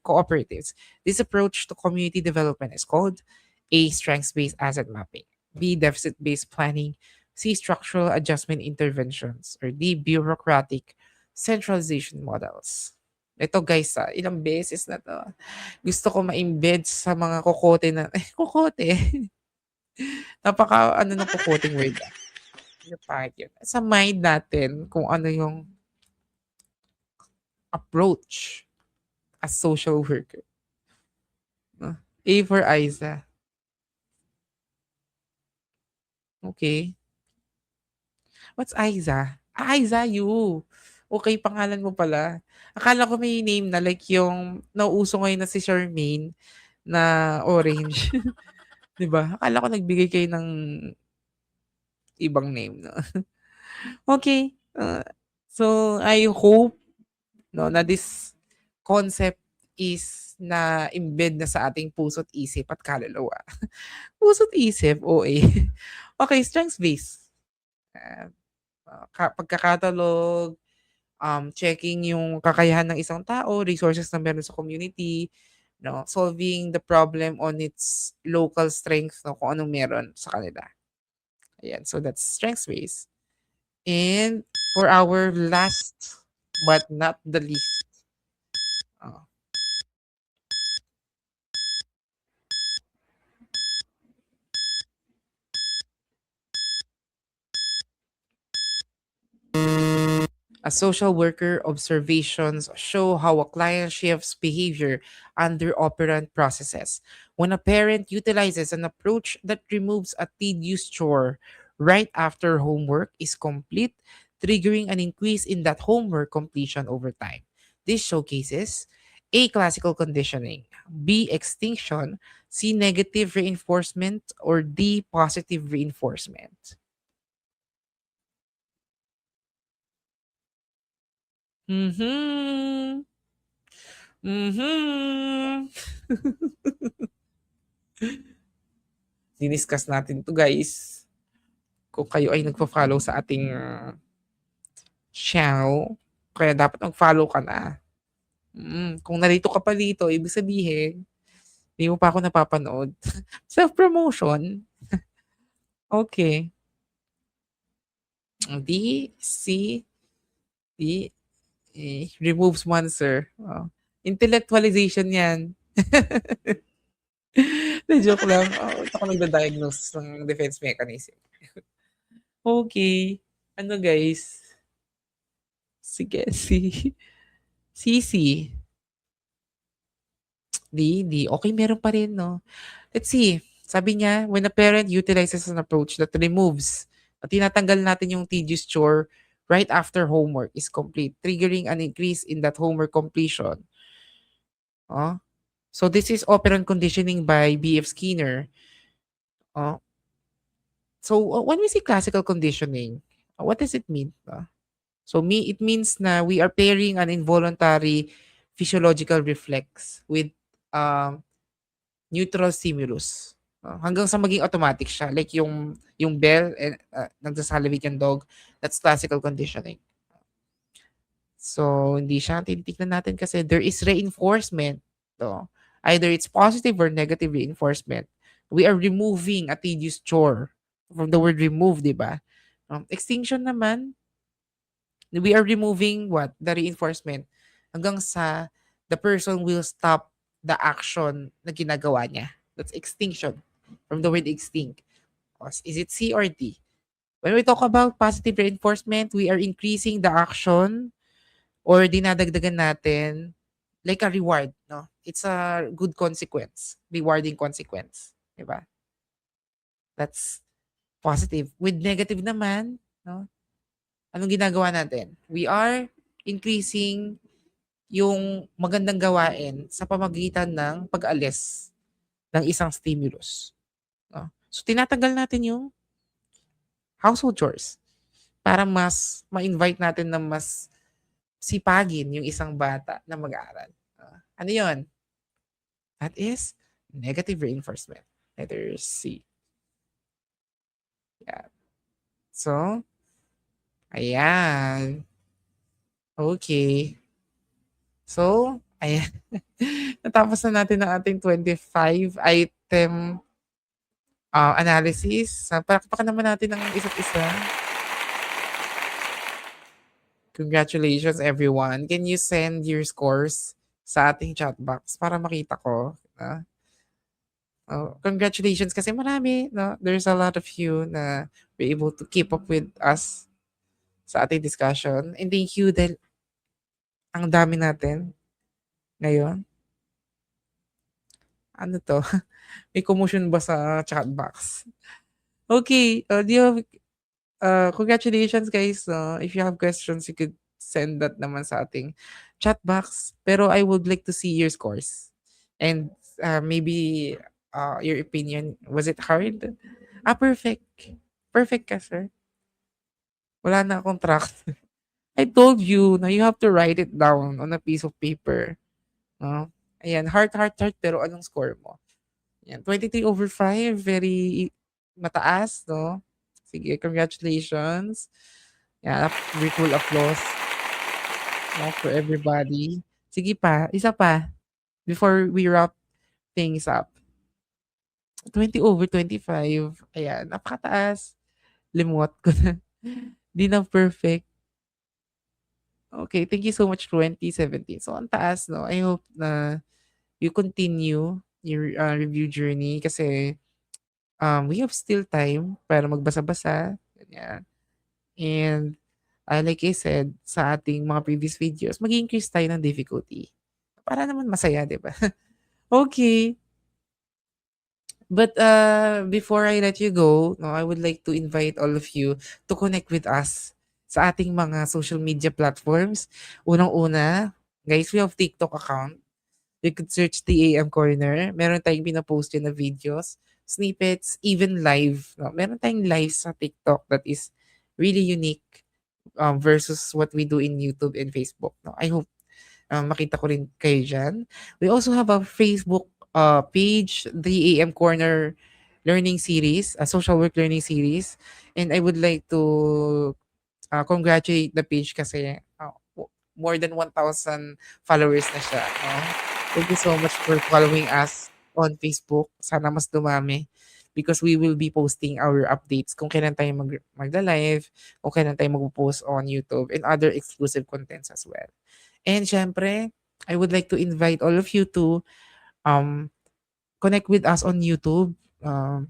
Cooperatives. This approach to community development is called A. Strengths-based asset mapping, B. Deficit-based planning, C. Structural adjustment interventions. Or D. Bureaucratic centralization models. Ito guys, ilang beses na to. Gusto ko ma-embed sa mga kokote na, kokote. Napaka ano ng kokoting word. Ano pa yun? Sa mind natin kung ano yung approach as social worker. No? A for Isa. Okay. What's Aiza? Aiza, you. Okay, pangalan mo pala. Akala ko may name na like yung nauuso ngayon na si Charmaine na orange. 'Di ba? Akala ko nagbigay kayo ng ibang name, no? Okay. So I hope no na this concept is na embed na sa ating puso't isip at kaluluwa. Puso't isip, OA. Okay, strengths based. Pagkakatalog, checking yung kakayahan ng isang tao, resources na meron sa community, no, solving the problem on its local strength, no, kung anong meron sa kanila. Ayan, so that's strengths based. And for our last but not the least, uh, a social worker observations show how a client shifts behavior under operant processes. When a parent utilizes an approach that removes a tedious chore right after homework is complete, triggering an increase in that homework completion over time. This showcases A. Classical conditioning, B. Extinction, C. Negative reinforcement, or D. Positive reinforcement. Mhm. Mhm. Diniscuss natin 'to guys. Kung kayo ay nagfo-follow sa ating channel, kaya dapat mag-follow ka na. Kung narito ka pa dito, ibig sabihin, hindi mo pa ako napapanood. Self-promotion. Okay. D, C, D, removes monster. Oh. Intellectualization yan. Na joke lang. Ito ako nagda-diagnose ng defense mechanism. Okay. Ano guys? Sige, Sisi. D. Okay, meron pa rin, no? Let's see. Sabi niya, when a parent utilizes an approach that removes, at tinatanggal natin yung tedious chore right after homework is complete, triggering an increase in that homework completion. Oh. So this is operant conditioning by B.F. Skinner. Oh. So when we say classical conditioning, what does it mean? So it means na we are pairing an involuntary physiological reflex with um, neutral stimulus. Hanggang sa maging automatic siya. Like yung bell, nagsasalivate yung dog, that's classical conditioning. So, hindi siya tinitignan natin kasi there is reinforcement. So, either it's positive or negative reinforcement. We are removing a tedious chore. From the word remove, di ba? Extinction naman, we are removing what? The reinforcement. Hanggang sa the person will stop the action na ginagawa niya. That's extinction. From the word extinct. Is it C or D? When we talk about positive reinforcement, we are increasing the action or dinadagdagan natin like a reward, no? It's a good consequence, rewarding consequence, 'di ba? That's positive. With negative naman, no? Anong ginagawa natin? We are increasing yung magandang gawain sa pamamagitan ng pag-alis ng isang stimulus, no? So tinatanggal natin yung household chores para mas ma-invite natin na mas sipagin yung isang bata na mag-aaral. Ano 'yon? That is negative reinforcement. Letter C. Yeah. So, ayan. Okay. So, ayan. Natapos na natin ang ating 25 item analysis. Palakpakan naman natin ang isa't isa. Congratulations everyone. Can you send your scores sa ating chat box para makita ko? Congratulations kasi marami, no? There's a lot of you na were able to keep up with us sa ating discussion. And thank you dahil ang dami natin ngayon. Ano to? May commotion ba sa chat box? Okay, do you have congratulations guys. If you have questions, you could send that naman sa ating chat box. Pero I would like to see your scores. And maybe your opinion. Was it hard? Perfect. Perfect ka, sir. Wala na akong track. I told you na you have to write it down on a piece of paper. No? Ayan, heart, heart, heart. Pero anong score mo? Ayan, 23 over 5. Very mataas, no? Sige, congratulations. Yeah, virtual applause, no, for everybody. Sige pa, isa pa before we wrap things up. 20 over 25. Ayan, napakataas. Limuot ko na. Di na perfect. Okay, thank you so much 2017. So ang taas, no. I hope na you continue your review journey kasi we have still time para magbasa-basa. Ganyan. And like I said sa ating mga previous videos, mag-increase tayo ng difficulty. Para naman masaya, 'di ba? Okay. But before I let you go, no, I would like to invite all of you to connect with us sa ating mga social media platforms. Unang-una, guys, we have TikTok account. You could search the AM Corner. Meron tayong pina-post yun na videos, snippets, even live. No? Meron tayong live sa TikTok that is really unique versus what we do in YouTube and Facebook. No? I hope makita ko rin kayo dyan. We also have a Facebook page, the AM Corner Learning Series, a social work learning series. And I would like to congratulate the page kasi more than 1,000 followers na siya. No? Thank you so much for following us on Facebook. Sana mas dumami because we will be posting our updates kung kailan tayo magla-live, kung kailan tayo magpo-post on YouTube and other exclusive contents as well. And syempre, I would like to invite all of you to um, connect with us on YouTube.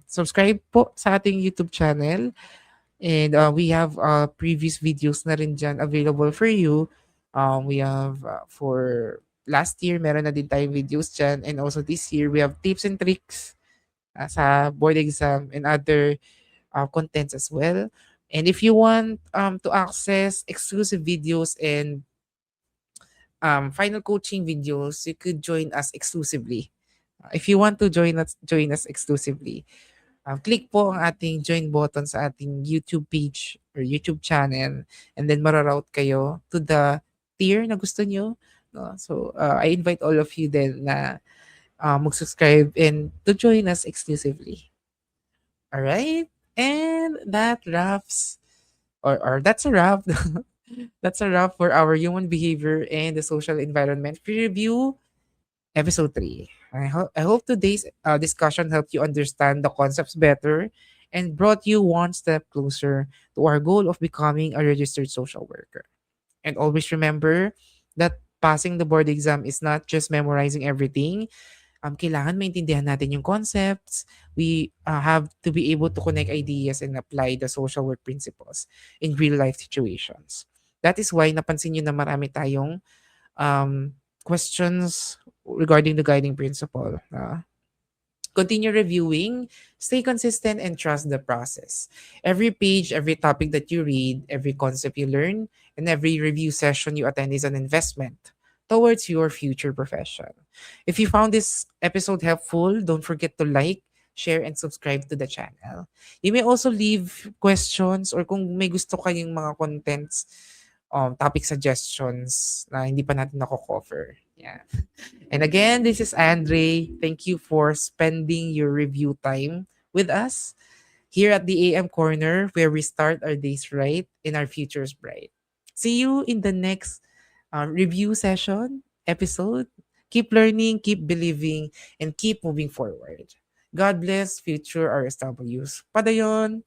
Subscribe po sa ating YouTube channel. And we have previous videos na rin dyan available for you. We have for last year, meron na din tayong videos dyan. And also this year, we have tips and tricks sa board exam and other contents as well. And if you want to access exclusive videos and final coaching videos, you could join us exclusively. If you want to join us exclusively, click po ang ating join button sa ating YouTube page or YouTube channel and then mararoute kayo to the tier na gusto nyo. No? So, I invite all of you then na mag-subscribe and to join us exclusively. All right? And that wraps, or that's a wrap. That's a wrap for our human behavior and the social environment review episode 3. I hope today's discussion helped you understand the concepts better and brought you one step closer to our goal of becoming a registered social worker. And always remember that passing the board exam is not just memorizing everything. Kailangan maintindihan natin yung concepts. We have to be able to connect ideas and apply the social work principles in real life situations. That is why napansin nyo na marami tayong questions regarding the guiding principle. Continue reviewing, stay consistent, and trust the process. Every page, every topic that you read, every concept you learn, and every review session you attend is an investment towards your future profession. If you found this episode helpful, don't forget to like, share, and subscribe to the channel. You may also leave questions or kung may gusto kayong mga contents, topic suggestions na hindi pa natin nako-cover. Yeah. And again, this is Andre. Thank you for spending your review time with us here at the AM Corner, where we start our days right and our futures bright. See you in the next review session episode. Keep learning, keep believing, and keep moving forward. God bless future RSWs. Padayon!